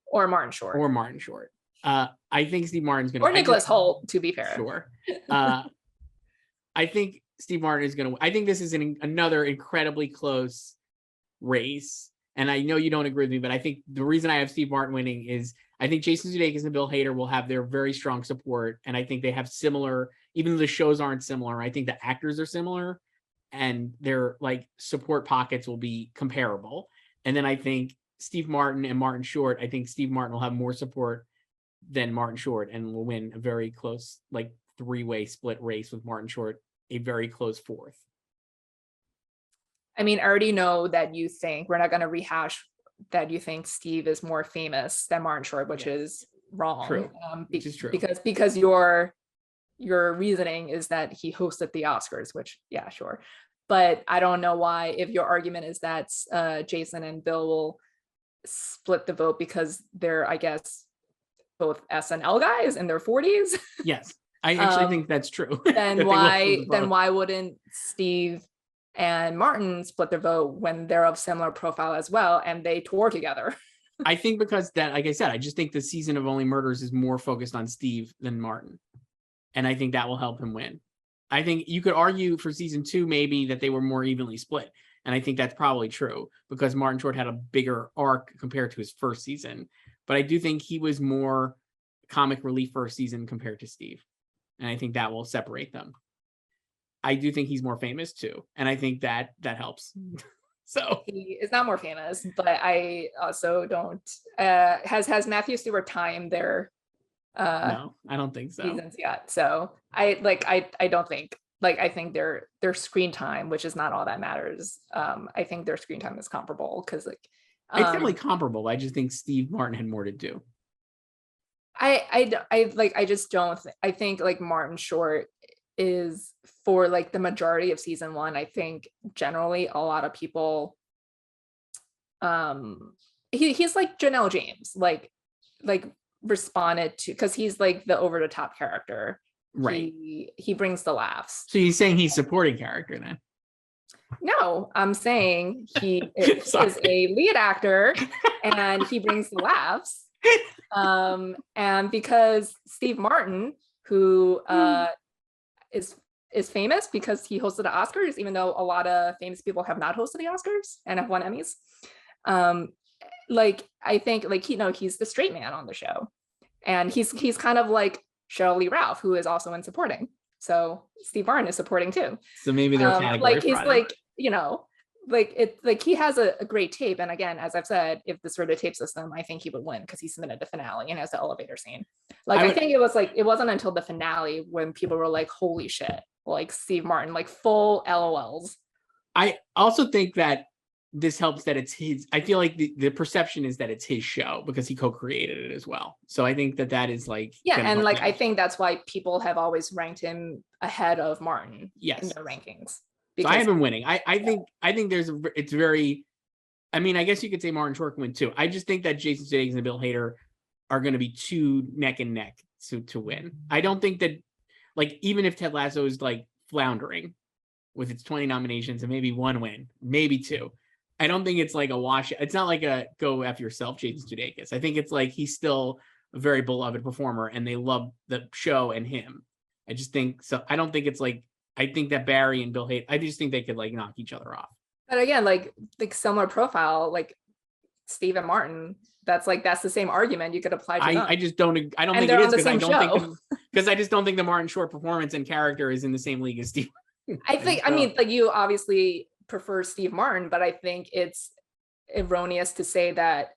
or Martin Short. I think Steve Martin's going to, or Nicholas Hoult, to be fair. Sure. I think Steve Martin is going to. I think this is another incredibly close race. And I know you don't agree with me, but I think the reason I have Steve Martin winning is I think Jason Sudeikis and Bill Hader will have their very strong support. And I think they have similar, even though the shows aren't similar, I think the actors are similar and their like support pockets will be comparable. And then I think Steve Martin and Martin Short, I think Steve Martin will have more support than Martin Short and will win a very close, like 3-way split race with Martin Short, a very close 4th. I mean, I already know that you think, we're not going to rehash that you think Steve is more famous than Martin Short, which is wrong. True. Which is true. Because your reasoning is that he hosted the Oscars, which, yeah, sure. But I don't know why, if your argument is that Jason and Bill will split the vote because they're, I guess, both SNL guys in their 40s. Yes, I actually think that's true. Then why wouldn't Steve and Martin split their vote when they're of similar profile as well and they tour together? I think because that, like I said, I just think the season of Only Murders is more focused on Steve than Martin. And I think that will help him win. I think you could argue for season 2 maybe that they were more evenly split. And I think that's probably true because Martin Short had a bigger arc compared to his first season. But I do think he was more comic relief first season compared to Steve. And I think that will separate them. I do think he's more famous too. And I think that helps. So he is not more famous, but I also don't, has Matthew Stewart timed their no, I don't think so. Seasons yet. So I don't think, like, I think their screen time, which is not all that matters. I think their screen time is comparable because like it's definitely comparable. I just think Steve Martin had more to do. I just don't. I think like Martin Short is, for like the majority of season 1, I think generally a lot of people, he's like Janelle James, like responded to, because he's like the over the top character, right? He brings the laughs. So you're saying he's supporting character then? No, I'm saying he is a lead actor and he brings the laughs. And because Steve Martin, who is famous because he hosted the Oscars, even though a lot of famous people have not hosted the Oscars and have won Emmys. Like I think like he's the straight man on the show, and he's kind of like Sheryl Lee Ralph, who is also in supporting. So Steve Martin is supporting too. So maybe they're category like he's like like he has a great tape. And again, as I've said, if this were the tape system, I think he would win because he submitted the finale and has the elevator scene. Like I think it wasn't until the finale when people were like, holy shit, like Steve Martin, like full LOLs. I also think that this helps that it's his. I feel like the perception is that it's his show because he co-created it as well. So I think that is like, yeah, and like I think that's why people have always ranked him ahead of Martin in their rankings. So I have him winning. I think it's very, I mean, I guess you could say Martin Short can win too. I just think that Jason Sudeikis and Bill Hader are going to be too neck and neck to win. I don't think that, like, even if Ted Lasso is like floundering with its 20 nominations and maybe 1 win, maybe 2, I don't think it's like a wash. It's not like a go after yourself, Jason Sudeikis. I think it's like he's still a very beloved performer and they love the show and him. I just think so. I don't think it's like, I think that Barry and Bill Hader, I just think they could like knock each other off. But again, like similar profile, like Steve and Martin, that's the same argument you could apply to them. I just don't, I don't think it is because I just don't think the Martin Short performance and character is in the same league as Steve. I mean, like you obviously prefer Steve Martin, but I think it's erroneous to say that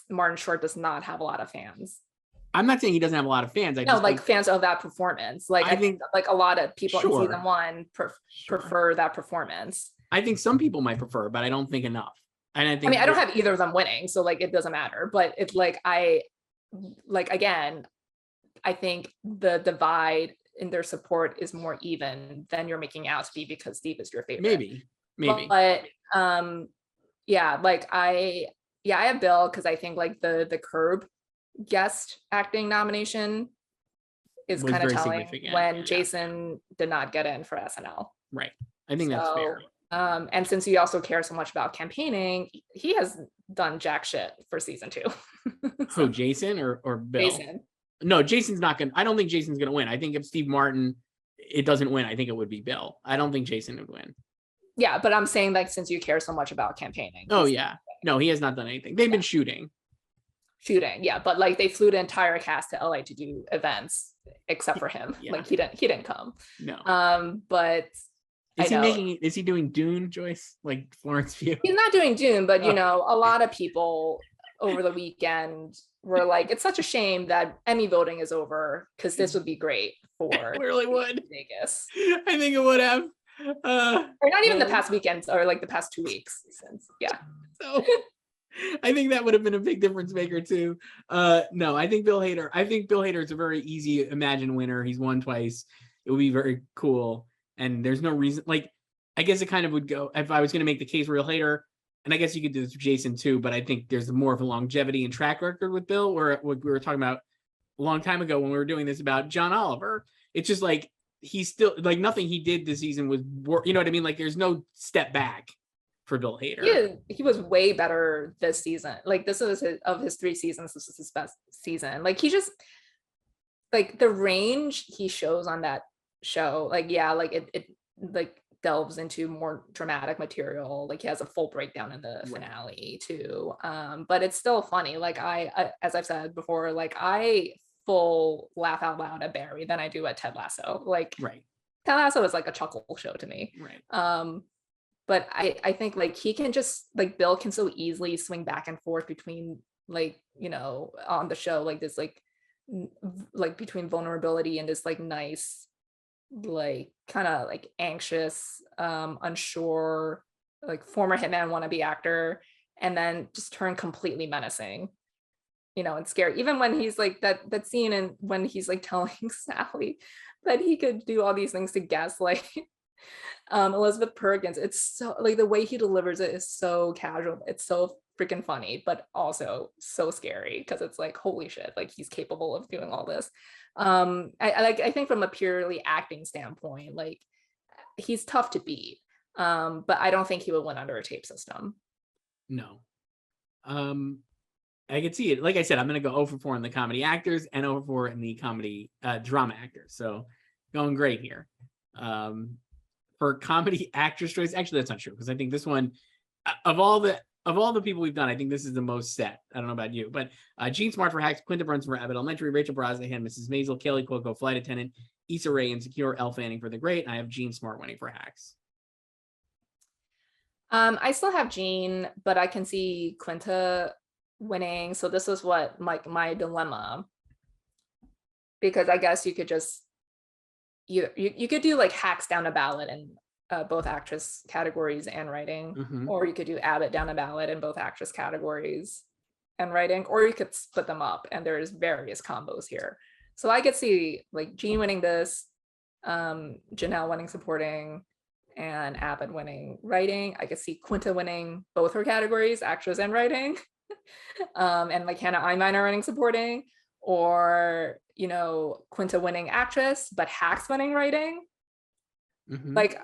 Martin Short does not have a lot of fans. I'm not saying he doesn't have a lot of fans. I No, just like think, fans of that performance. Like I think like a lot of people in Sure. season one prefer that performance. I think some people might prefer, but I don't think enough. And I think, I mean, I don't have either of them winning, so like it doesn't matter. But it's like again, I think the divide in their support is more even than you're making out to be because Steve is your favorite. maybe. But yeah, like I have Bill because I think like the Curb guest acting nomination is Was kind of very telling significant, when yeah. Jason did not get in for SNL. Right. I think that's fair. And since he also cares so much about campaigning, he has done jack shit for season 2. Who, Jason or Bill? Jason. No, Jason's not gonna. I don't think Jason's gonna win. I think if Steve Martin, it doesn't win, I think it would be Bill. I don't think Jason would win. Yeah, but I'm saying like since you care so much about campaigning. Oh yeah, no, he has not done anything. They've been shooting, yeah, but like they flew the entire cast to LA to do events, except for him. Yeah. Like he didn't come. No. But is he doing Dune, Joyce? Like Florence Pugh? He's not doing Dune, but you know, a lot of people over the weekend were like, it's such a shame that Emmy voting is over because this would be great for It really would. Vegas. I think it would have. Or not even the past weekends or like the past 2 weeks since. Yeah. So I think that would have been a big difference maker too. No, I think Bill Hader is a very easy imagine winner. He's won twice. It would be very cool. And there's no reason, like, I guess it kind of would go, if I was going to make the case for Bill Hader, and I guess you could do this with Jason too, but I think there's more of a longevity and track record with Bill, where what we were talking about a long time ago when we were doing this about John Oliver. It's just like, he's still, like, nothing he did this season was, you know what I mean? Like, there's no step back for Bill Hader. Yeah, he was way better this season. Like, this was of his 3 seasons, this was his best season. Like, he just, like, the range he shows on that show, like, yeah, like it like delves into more dramatic material. Like he has a full breakdown in the finale too, but it's still funny. Like I as I've said before, like I full laugh out loud at Barry than I do at Ted Lasso. Like Ted Lasso is like a chuckle show to me, but I think like he can just, like, Bill can so easily swing back and forth between, like, you know, on the show, like this like between vulnerability and this like nice, like kind of like anxious, unsure, like former hitman wannabe actor, and then just turn completely menacing, you know, and scary. Even when he's like that scene and when he's like telling Sally that he could do all these things to gaslight Elizabeth Perkins. It's so, like, the way he delivers it is so casual. It's so freaking funny, but also so scary because it's like, holy shit, like he's capable of doing all this. I think from a purely acting standpoint, like he's tough to beat, but I don't think he would win under a tape system. No. I could see it. Like I said, I'm going to go 0 for 4 in the comedy actors and 0 for 4 in the comedy drama actors. So going great here. For comedy actress choice, actually that's not true, because I think this one, of all the people we've done, I think this is the most set. I don't know about you, but Jean Smart for Hacks, Quinta Brunson for Abbott Elementary, Rachel Brosnahan, Mrs. Maisel, Kelly Cuoco, Flight Attendant, Issa Rae, Insecure, Elle Fanning for The Great, and I have Jean Smart winning for Hacks. I still have Jean, but I can see Quinta winning. So this is what my dilemma, because I guess you could just you could do like Hacks down a ballot in both actress categories and writing, or you could do Abbott down a ballot in both actress categories and writing, or you could split them up, and there's various combos here. So I could see like Jean winning this, Janelle winning supporting, and Abbott winning writing. I could see Quinta winning both her categories, actress and writing, and like Hannah Einminer winning supporting, or, you know, Quinta winning actress, but Hacks winning writing. Like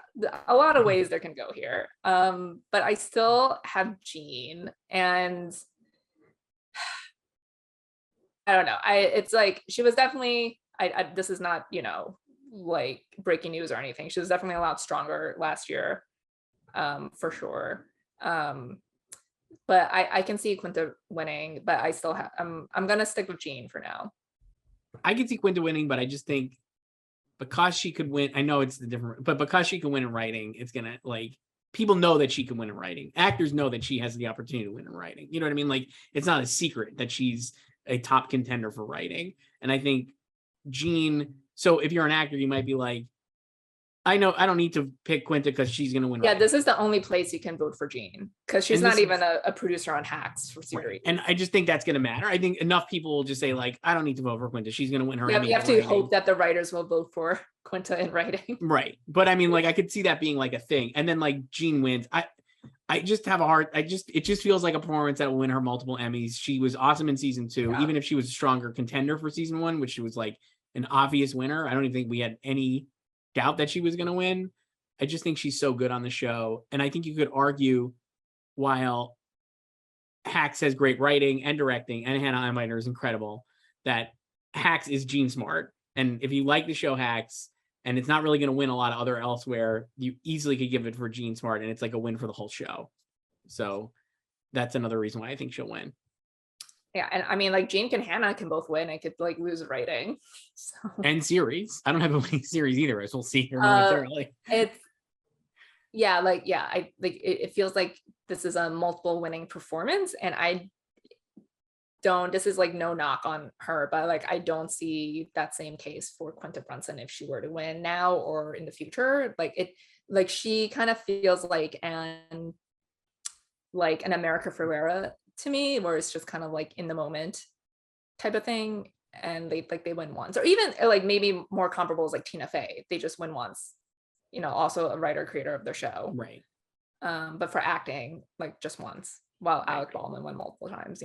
a lot of ways there can go here. But I still have Jean, and I don't know. It's like, she was definitely, this is not, you know, like breaking news or anything. She was definitely a lot stronger last year, for sure. But I can see Quinta winning, but I still have, I'm gonna stick with Jean for now. I can see Quinta winning, but I just think because she could win, I know it's the different, but because she can win in writing, it's gonna, like, people know that she can win in writing. Actors know that she has the opportunity to win in writing. You know what I mean? Like, it's not a secret that she's a top contender for writing. And I think Jean, so if you're an actor, you might be like, I know I don't need to pick Quinta because she's going to win. Yeah, writing. this is the only place you can vote for Jean because she's not even a producer on Hacks for series. Right. And I just think that's going to matter. I think enough people will just say like, I don't need to vote for Quinta. She's going to win her Emmy. You have to hope that the writers will vote for Quinta in writing. Right. But I mean, like, I could see that being like a thing. And then like Jean wins. I just have a heart. It just feels like a performance that will win her multiple Emmys. She was awesome in season 2, even if she was a stronger contender for season 1, which she was like an obvious winner. I don't even think we had any doubt that she was going to win. I just think she's so good on the show. And I think you could argue, while Hacks has great writing and directing, and Hannah Einbinder is incredible, that Hacks is Jean Smart. And if you like the show Hacks, and it's not really going to win a lot of other elsewhere, you easily could give it for Jean Smart, and it's like a win for the whole show. So that's another reason why I think she'll win. Yeah, and I mean, like Jean and Hannah can both win. I could like lose writing. So. And series. I don't have a winning series either, as we'll see here momentarily. It feels like this is a multiple winning performance, and this is like no knock on her, but like I don't see that same case for Quinta Brunson if she were to win now or in the future. Like she kind of feels like an America Ferrera to me, where it's just kind of like in the moment type of thing, and they win once, or even like maybe more comparable is like Tina Fey. They just win once, also a writer creator of their show, right? But for acting, like just once, while Alec Baldwin won multiple times.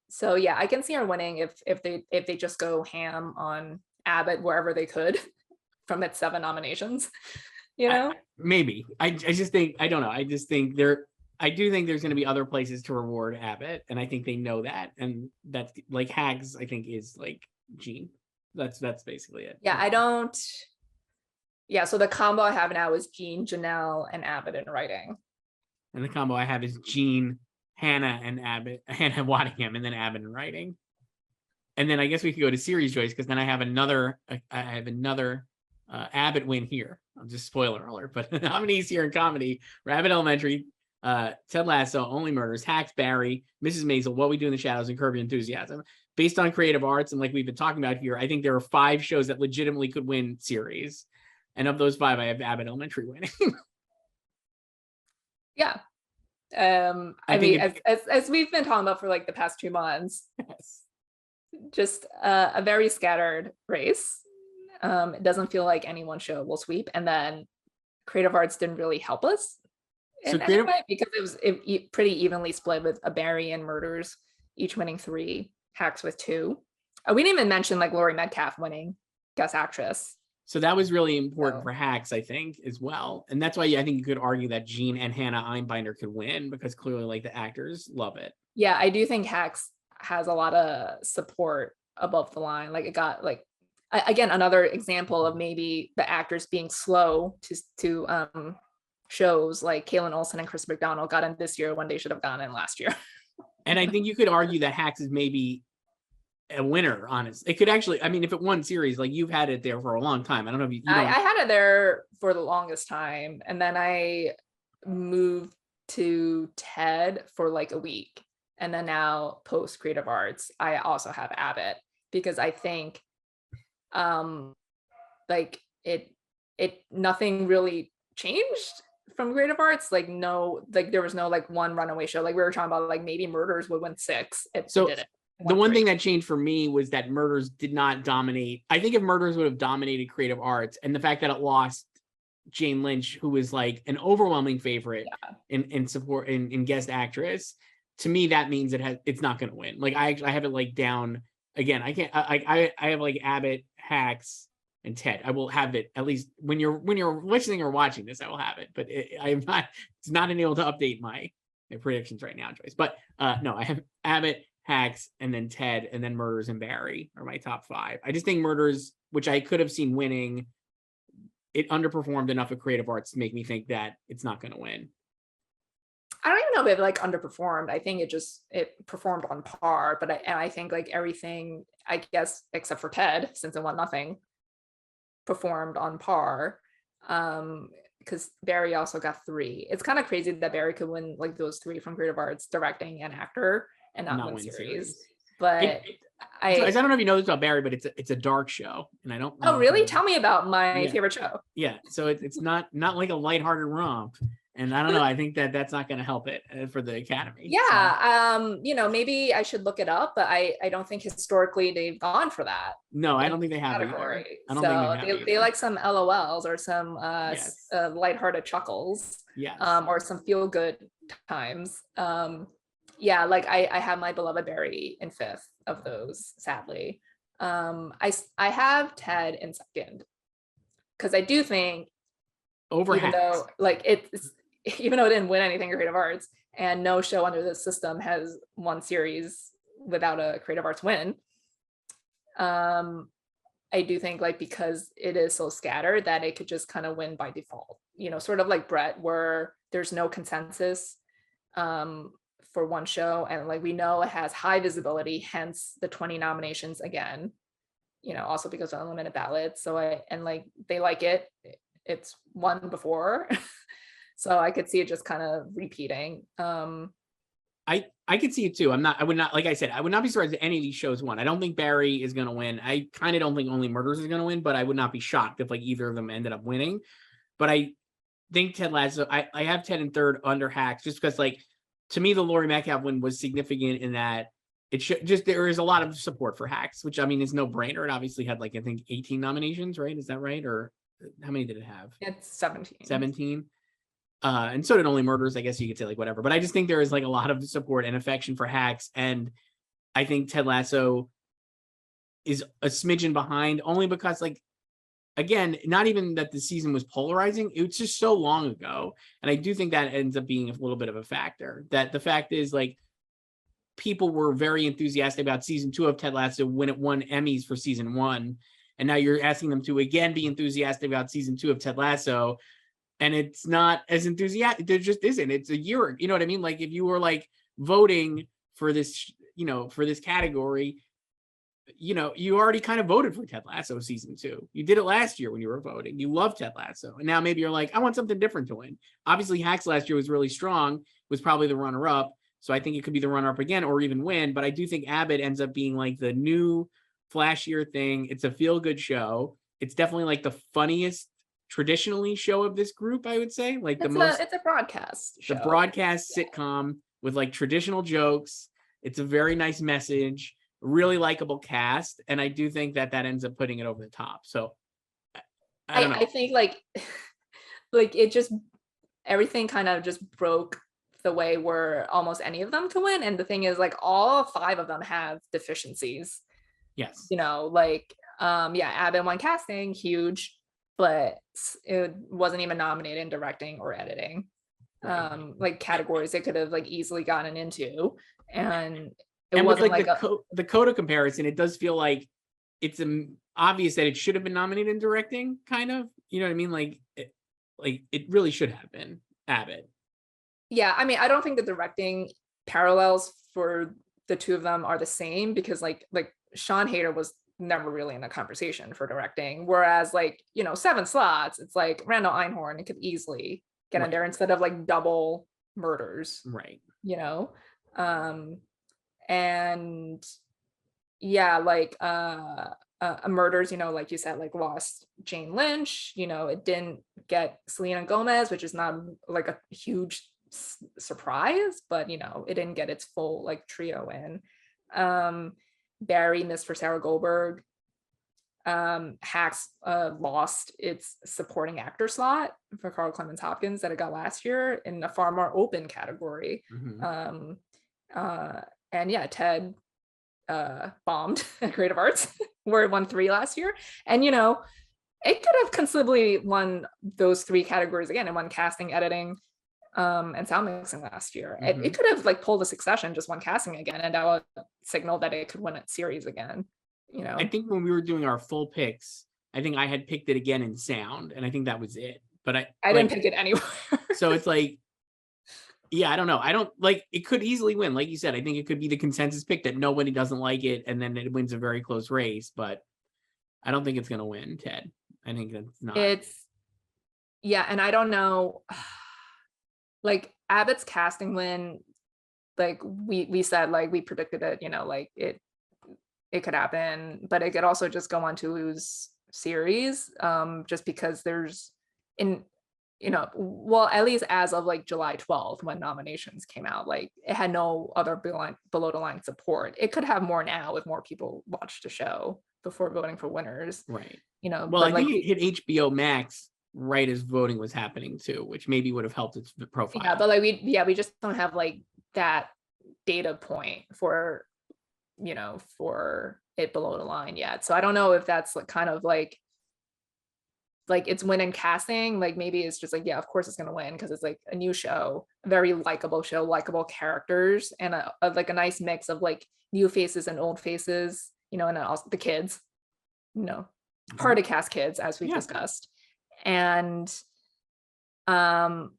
So yeah, I can see her winning if they just go ham on Abbott wherever they could from its 7 nominations. Maybe I just think, I don't know, I just think I do think there's going to be other places to reward Abbott, and I think they know that, and that's like Hags, I think, is like Jean. That's basically it. Yeah, so the combo I have now is Jean, Janelle, and Abbott in writing. And the combo I have is Jean, Hannah, and Abbott, Hannah Waddingham, and then Abbott in writing. And then I guess we could go to series, Joyce, because then I have another Abbott win here. I'm just spoiler alert, but the nominees here in comedy were Abbott Elementary, Ted Lasso, Only Murders, Hacks, Barry, Mrs. Maisel, What We Do in the Shadows, and Curb Your Enthusiasm. Based on creative arts, and like we've been talking about here, I think there are 5 shows that legitimately could win series. And of those 5, I have Abbott Elementary winning. Yeah. I mean, as we've been talking about for like the past 2 months, yes, just a very scattered race. It doesn't feel like any one show will sweep, and then creative arts didn't really help us in any way, because it was pretty evenly split with a Barry and Murders each winning 3, Hacks with 2. We didn't even mention like Laurie Metcalf winning Guest Actress. So that was really important for Hacks, I think, as well. And that's why I think you could argue that Jean and Hannah Einbinder could win, because clearly like the actors love it. Yeah, I do think Hacks has a lot of support above the line. Like it got like, again, another example of maybe the actors being slow to shows like Kaylin Olsen and Chris McDonald got in this year when they should have gone in last year. And I think you could argue that Hacks is maybe a winner, honest. It could actually, I mean, if it won series, like you've had it there for a long time. I don't know if I had it there for the longest time, and then I moved to Ted for like a week, and then now post creative arts I also have Abbott, because I think like it nothing really changed from creative arts. Like there was no like one runaway show. Like we were talking about, like maybe Murders would win 6. It didn't. The one thing that changed for me was that Murders did not dominate. I think if Murders would have dominated creative arts, and the fact that it lost Jane Lynch, who was like an overwhelming favorite in support in guest actress, to me that means it's not going to win. Like I have it like down again. I can't. I have like Abbott, Hacks, and Ted. I will have it at least when you're listening or watching this. I will have it, but I am not. It's not enabled to update my predictions right now, Joyce. But no, I have Abbott, Hacks, and then Ted, and then Murders and Barry are my top 5. I just think Murders, which I could have seen winning, it underperformed enough of creative arts to make me think that it's not going to win. I don't even know if it like underperformed. I think it performed on par, but I think like everything, I guess, except for Ted, since it won nothing, performed on par. Because Barry also got 3. It's kind of crazy that Barry could win like those 3 from creative arts, directing and actor, and not win series. It, But I don't know if you know this about Barry, but it's a dark show, and I don't. Oh, really? Tell me about my favorite show. Yeah, so it's not like a lighthearted romp, and I don't know. I think that's not going to help it for the Academy. Yeah, so. Maybe I should look it up, but I don't think historically they've gone for that. No, I don't think they have either. I don't think they like some LOLs or some lighthearted chuckles. Yes. Or some feel good times. Like I have my beloved Barry in 5th of those, sadly. I have Ted in 2nd because I do think even though it didn't win anything in creative arts, and no show under this system has won series without a creative arts win, I do think because it is so scattered that it could just kind of win by default, sort of like Brett, where there's no consensus for one show, and we know it has high visibility, hence the 20 nominations again, also because of unlimited ballots. So they like it. It's won before. So I could see it just kind of repeating. I could see it too. I would not, like I said, I would not be surprised if any of these shows won. I don't think Barry is going to win. I kind of don't think Only Murders is going to win, but I would not be shocked if either of them ended up winning. But I think Ted Lasso, I have Ted in 3rd under Hacks, just because to me, the Laurie Metcalf win was significant in that there is a lot of support for Hacks, which is no brainer. It obviously had I think 18 nominations, right? Is that right? Or how many did it have? It's 17. 17. And so did Only Murders, I guess you could say whatever. But I just think there is a lot of support and affection for Hacks. And I think Ted Lasso is a smidgen behind, only because again, not even that the season was polarizing. It was just so long ago. And I do think that ends up being a little bit of a factor. That the fact is people were very enthusiastic about season 2 of Ted Lasso when it won Emmys for season 1. And now you're asking them to again be enthusiastic about season 2 of Ted Lasso. And it's not as enthusiastic. There just isn't. It's a year. You know what I mean? If you were voting for this, for this category, you already kind of voted for Ted Lasso season 2. You did it last year when you were voting. You love Ted Lasso. And now maybe you're I want something different to win. Obviously, Hacks last year was really strong, was probably the runner-up. So I think it could be the runner-up again or even win. But I do think Abbott ends up being the new flashier thing. It's a feel-good show. It's definitely the funniest traditionally show of this group, I would say. It's a broadcast show. The broadcast sitcom with traditional jokes. It's a very nice message, really likable cast, and I do think that ends up putting it over the top. So I don't know. I think it just, everything kind of just broke the way where almost any of them can win. And the thing is all 5 of them have deficiencies. Yes. Abbott won casting, huge, but it wasn't even nominated in directing or editing. Right. Categories it could have easily gotten into, and it wasn't the Coda comparison. It does feel it's obvious that it should have been nominated in directing, kind of. You know what I mean? It really should have been Abbott. Yeah, I don't think the directing parallels for the 2 of them are the same, because Sean Hayter was never really in the conversation for directing, whereas 7 slots, it's Randall Einhorn, it could easily get in there instead of double murders, right? And yeah, murders, like you said, lost Jane Lynch, it didn't get Selena Gomez, which is not a huge surprise, but it didn't get its full trio in. Barry missed for Sarah Goldberg. Hacks lost its supporting actor slot for Carl Clemens Hopkins that it got last year in a far more open category. Mm-hmm. And yeah, Ted bombed at Creative Arts, where it won 3 last year. And it could have conceivably won those 3 categories again. It won casting, editing, and sound mixing last year. Mm-hmm. It could have pulled a Succession, just won casting again, and that would signal that it could win its series again. I think when we were doing our full picks, I think I had picked it again in sound, and I think that was it. But I didn't pick it anywhere. So it's yeah, I don't know. I don't it could easily win. Like you said, I think it could be the consensus pick that nobody doesn't like it, and then it wins a very close race. But I don't think it's going to win, Ted. I think that's not. And I don't know. Abbott's casting win like we said, like we predicted it, you know, like it could happen, but it could also just go on to lose series, just because there's in, you know, well, at least as of like July 12th when nominations came out, like it had no other below the line support. It could have more now with more people watch the show before voting for winners, Right. you know. Well, but I think like it hit HBO Max right as voting was happening too, which maybe would have helped its profile. yeah, but like we just don't have like that data point for, you know, for it below the line yet. So I don't know if that's like kind of like it's win in casting. Like maybe it's just like, yeah, of course it's gonna win because it's like a new show, a very likable show, likable characters, and like a nice mix of like new faces and old faces, you know, and then also the kids, you know, hard to cast kids as we've discussed. And and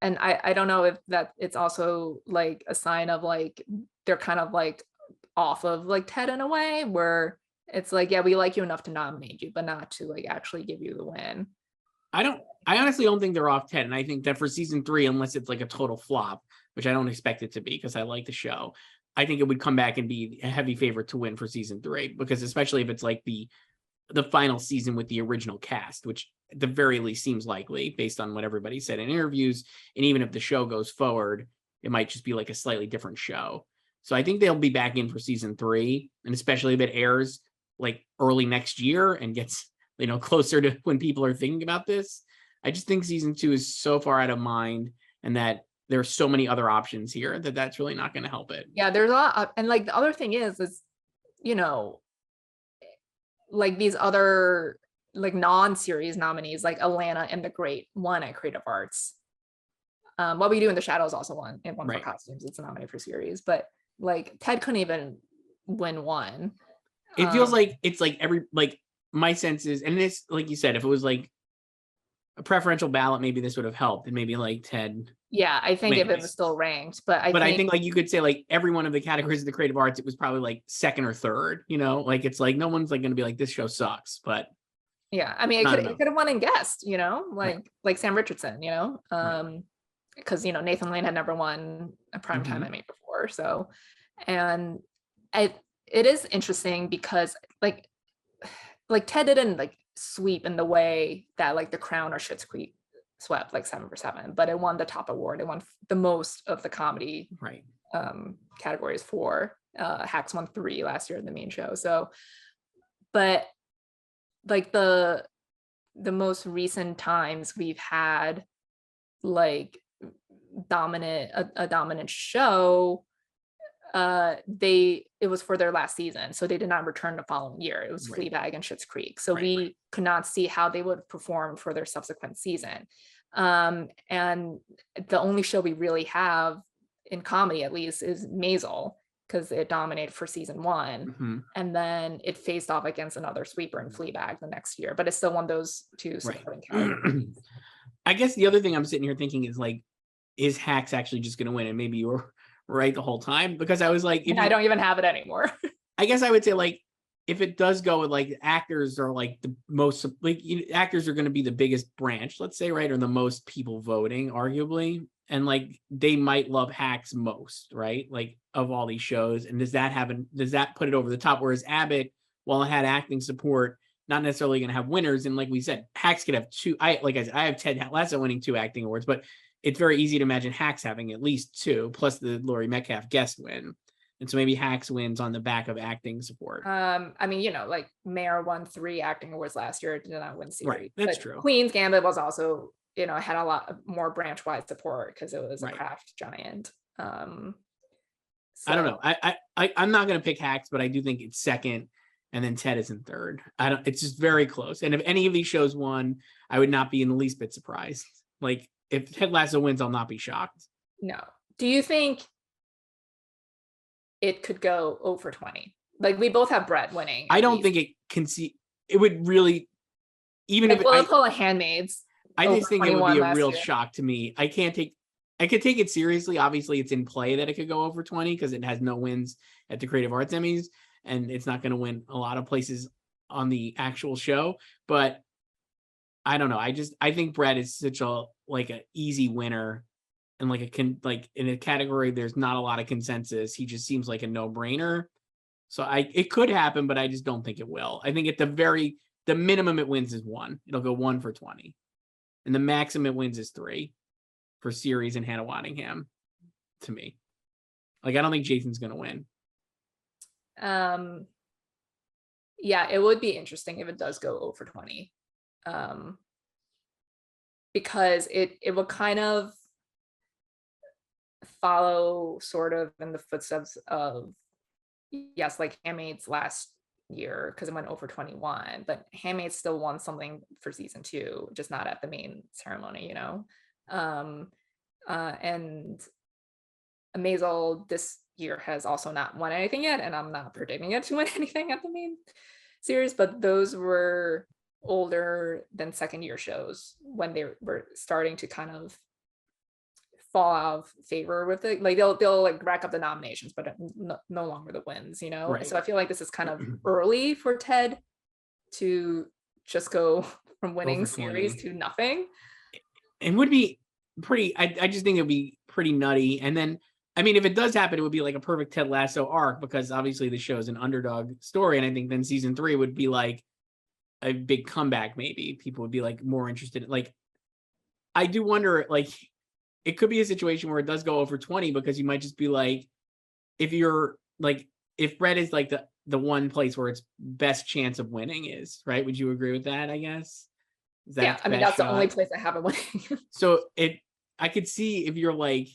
I don't know if that it's also like a sign of like they're kind of like off of like Ted in a way where it's like, yeah, we like you enough to nominate you, but not to like actually give you the win. I honestly don't think they're off 10. And I think that for season 3, unless it's like a total flop, which I don't expect it to be because I like the show, I think it would come back and be a heavy favorite to win for season 3, because especially if it's like the final season with the original cast, which at the very least seems likely based on what everybody said in interviews. And even if the show goes forward, it might just be like a slightly different show. So I think they'll be back in for season 3, and especially if it airs like early next year and gets, you know, closer to when people are thinking about this. I just think season 2 is so far out of mind, and that there's so many other options here that that's really not going to help it. Yeah, there's a lot. And like the other thing is, you know, like these other like non-series nominees, like Atlanta and The Great won at Creative Arts. What We Do in the Shadows also won for costumes. It's nominated for series, but like Ted couldn't even win one. It feels like it's like every, like my sense is, and this, like you said, if it was like a preferential ballot, maybe this would have helped, and maybe like Ted. Yeah, I think if it was still ranked, but I think like you could say like every one of the categories of the creative arts, it was probably like second or third, you know, like it's like no one's like going to be like, this show sucks, but yeah, I mean, it could have won in guest, you know, like Sam Richardson, you know, because, you know, Nathan Lane had never won a Primetime Emmy before. So, and it is interesting because like Ted didn't like sweep in the way that like The Crown or Schitt's Creek swept like 7 for 7, but it won the top award. It won the most of the comedy categories for Hacks won 3 last year in the main show. So, but like the most recent times we've had like a dominant show, it was for their last season, so they did not return the following year. It was Fleabag and Schitt's Creek, so we could not see how they would perform for their subsequent season. And the only show we really have in comedy, at least, is Maisel, because it dominated for season 1, and then it faced off against another sweeper in Fleabag the next year, but it still won those 2 supporting categories. I guess the other thing I'm sitting here thinking is like, is Hacks actually just going to win? And maybe you were right the whole time, because I was like, I don't even have it anymore. I guess I would say like, if it does go with like actors are like the most, like actors are going to be the biggest branch, let's say, right, or the most people voting, arguably, and like they might love Hacks most, right, like of all these shows. And does that put it over the top? Whereas Abbott, while it had acting support, not necessarily going to have winners. And like we said, Hacks could have 2. I have Ted Lasso winning 2 acting awards, but it's very easy to imagine Hacks having at least 2, plus the Laurie Metcalf guest win. And so maybe Hacks wins on the back of acting support. I mean, you know, like Mayor won 3 acting awards last year, did not win series. Right, that's true. Queen's Gambit was also, you know, had a lot more branch-wide support because it was a craft giant. So. I don't know. I'm not going to pick Hacks, but I do think it's second, and then Ted is in third. It's just very close. And if any of these shows won, I would not be in the least bit surprised. Like if Ted Lasso wins, I'll not be shocked. No. Do you think it could go 0 for 20? Like we both have Brett winning. I don't think it can see. It would really, even like, if we'll pull a Handmaid's. I just think it would be a real shock to me. I could take it seriously. Obviously, it's in play that it could go over 20 because it has no wins at the Creative Arts Emmys, and it's not going to win a lot of places on the actual show. But I don't know. I think Brett is such a like an easy winner and like in a category there's not a lot of consensus, he just seems like a no-brainer. So it could happen, but I just don't think it will. I think at the minimum it wins is 1. It'll go 1 for 20. And the maximum it wins is 3 for series and Hannah Waddingham, to me. Like, I don't think Jason's going to win. Yeah, it would be interesting if it does go over 20. Because it will kind of follow sort of in the footsteps of, yes, like Handmaid's last year, because it went over 21, but Handmaid still won something for season 2, just not at the main ceremony, you know. And Maisel this year has also not won anything yet, and I'm not predicting it to win anything at the main series, but those were older than second year shows when they were starting to kind of fall out of favor with it. Like they'll like rack up the nominations, but no longer the wins, you know. Right. So I feel like this is kind of early for Ted to just go from winning series to nothing. It would be pretty, I just think it would be pretty nutty. And then, I mean, if it does happen, it would be like a perfect Ted Lasso arc, because obviously the show is an underdog story. And I think then season 3 would be like a big comeback. Maybe people would be like more interested. Like, I do wonder, like, it could be a situation where it does go over 20, because you might just be like, if you're like, if Brett is like the one place where its best chance of winning is, right? Would you agree with that, I guess? Yeah, I mean, that's the only place I have it winning. So I could see if you're like,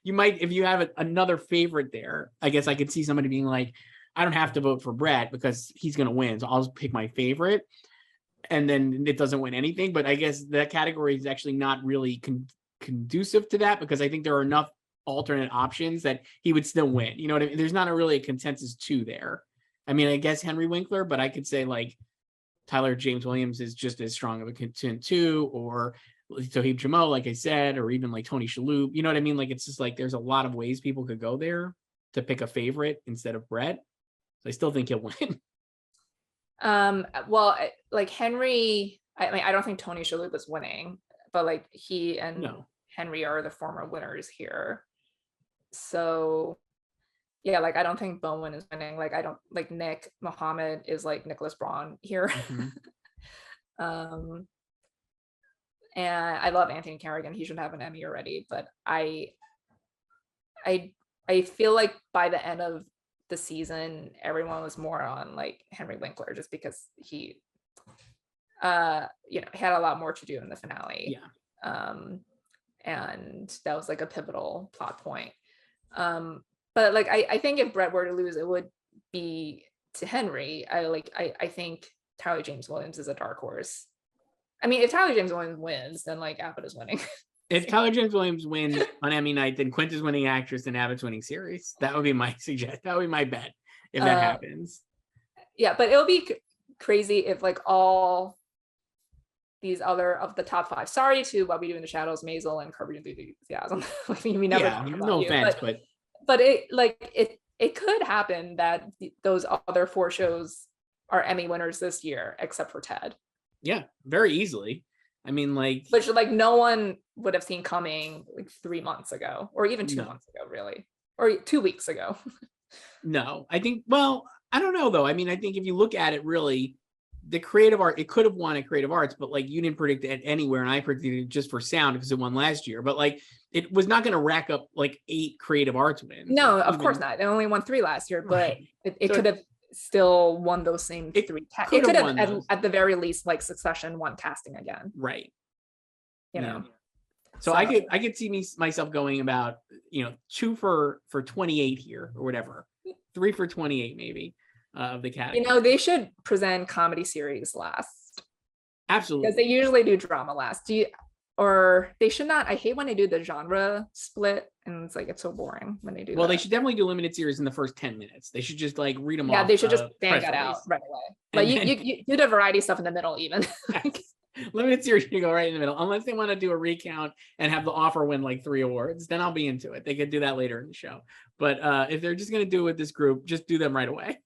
you might, if you have another favorite there, I guess I could see somebody being like, I don't have to vote for Brett because he's going to win, so I'll just pick my favorite. And then it doesn't win anything. But I guess that category is actually not really conducive to that, because I think there are enough alternate options that he would still win. You know what I mean? There's not really a consensus 2 there. I mean, I guess Henry Winkler, but I could say like Tyler James Williams is just as strong of a contender 2, or Toheeb Jamo, like I said, or even like Tony Shalhoub. You know what I mean? Like, it's just like there's a lot of ways people could go there to pick a favorite instead of Brett. So I still think he'll win. Well, like Henry, I mean, I don't think Tony Shalhoub is winning, but like he and Henry are the former winners here. So yeah, like I don't think Bowen is winning. Like I don't like Nick Mohammed is like Nicholas Braun here. Mm-hmm. And I love Anthony Carrigan. He should have an Emmy already, but I feel like by the end of the season, everyone was more on like Henry Winkler, just because he had a lot more to do in the finale. And that was like a pivotal plot point. But like I think if Brett were to lose, it would be to Henry. I think Tyler James Williams is a dark horse. I mean, if Tyler James Williams wins, then like Abbott is winning. If Tyler James Williams wins on Emmy night, then Quint is winning actress and Abbott's winning series. That would be my suggestion. That would be my bet if that happens. Yeah, but it'll be crazy if like all these other of the top 5. Sorry to What We Do in the Shadows, Maisel, and Curb Your Enthusiasm. Like, we never talk about no you, offense, but it could happen that those other 4 shows are Emmy winners this year, except for Ted. Yeah, very easily. I mean, like, which like no one would have seen coming like 3 months ago, or even 2 months ago, really, or 2 weeks ago. No, I think, well, I don't know though. I mean, I think if you look at it, really, the creative art, it could have won at creative arts, but like you didn't predict it anywhere, and I predicted it just for sound because it won last year. But like it was not going to rack up like 8 creative arts wins. No, of course not. They only won 3 last year, but it could have still won those same 3. It could have at the very least like Succession won casting again. Right. You know. So I could see myself going about 2 for 28 here or whatever, 3 for 28 maybe of the category. They should present comedy series last. Absolutely, because they usually do drama last. Or they should not. I hate when they do the genre split, and it's so boring when they do. Well, they should definitely do limited series in the first 10 minutes. They should just like read them off. Yeah, they should just bang that out right away. Like you do the variety stuff in the middle, even. Limited series, you go right in the middle, unless they want to do a recount and have the offer win like 3 awards. Then I'll be into it. They could do that later in the show. But if they're just going to do it with this group, just do them right away.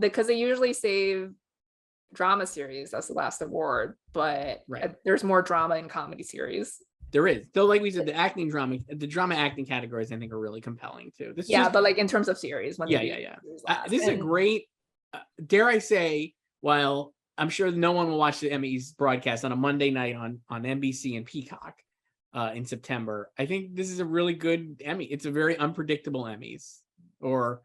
Because they usually save drama series as the last award, but Right. there's more drama in comedy series. There is. Though, like we said, the drama acting categories I think are really compelling too. But like in terms of series, when this is a great, dare I say, while I'm sure no one will watch the Emmys broadcast on a Monday night on NBC and Peacock in September, I think this is a really good Emmy. It's a very unpredictable Emmys, or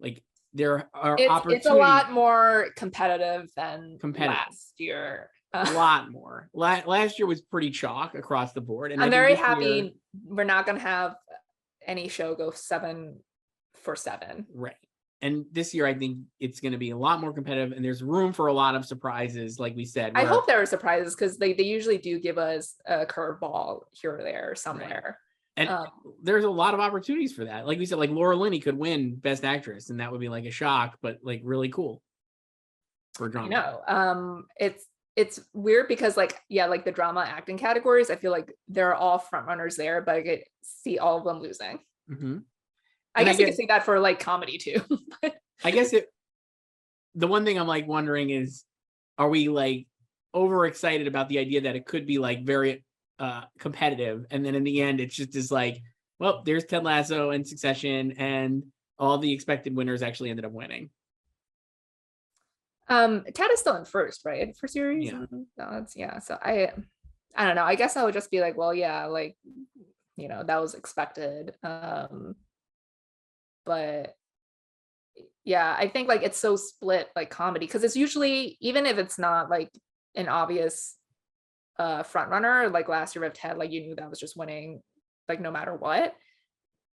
like there are opportunities. It's a lot more competitive than last year. A lot more. Last year was pretty chalk across the board, and I'm very happy we're not going to have any show go 7 for 7. Right. And this year, I think it's going to be a lot more competitive, and there's room for a lot of surprises, like we said. I hope there are surprises, because they usually do give us a curveball here or there somewhere. Right. And there's a lot of opportunities for that. Like we said, like Laura Linney could win Best Actress, and that would be like a shock, but like really cool for drama. No, it's weird because like the drama acting categories, I feel like they're all front runners there, but I could see all of them losing. Mm-hmm. I guess you could see that for like comedy too. I guess the one thing I'm like wondering is, are we like overexcited about the idea that it could be like very competitive, and then in the end it's just is like, well, there's Ted Lasso and Succession, and all the expected winners actually ended up winning. Ted is still in first, right, for series? So I don't know, I guess I would just be like, well, yeah, like, that was expected. But yeah, I think like it's so split, like comedy, because it's usually, even if it's not like an obvious front runner, like last year with Ted, like you knew that was just winning like no matter what.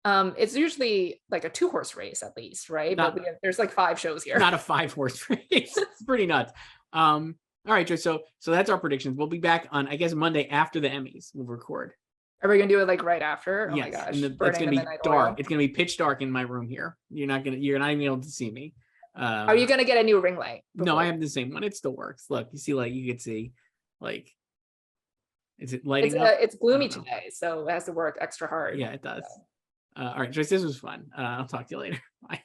It's usually like a 2-horse race at least, right? But there's like 5 shows here. Not a 5-horse race. It's pretty nuts. All right, Joyce. So that's our predictions. We'll be back on, I guess, Monday after the Emmys. We'll record. Are we gonna do it like right after? Oh yes. My gosh! And it's gonna be dark. It's gonna be pitch dark in my room here. You're not even able to see me. Are you gonna get a new ring light? No, I have the same one. It still works. Look, you see, like you can see, like, is it lighting up? It's gloomy today, so it has to work extra hard. Yeah, it does. All right, Joyce, this was fun. I'll talk to you later. Bye.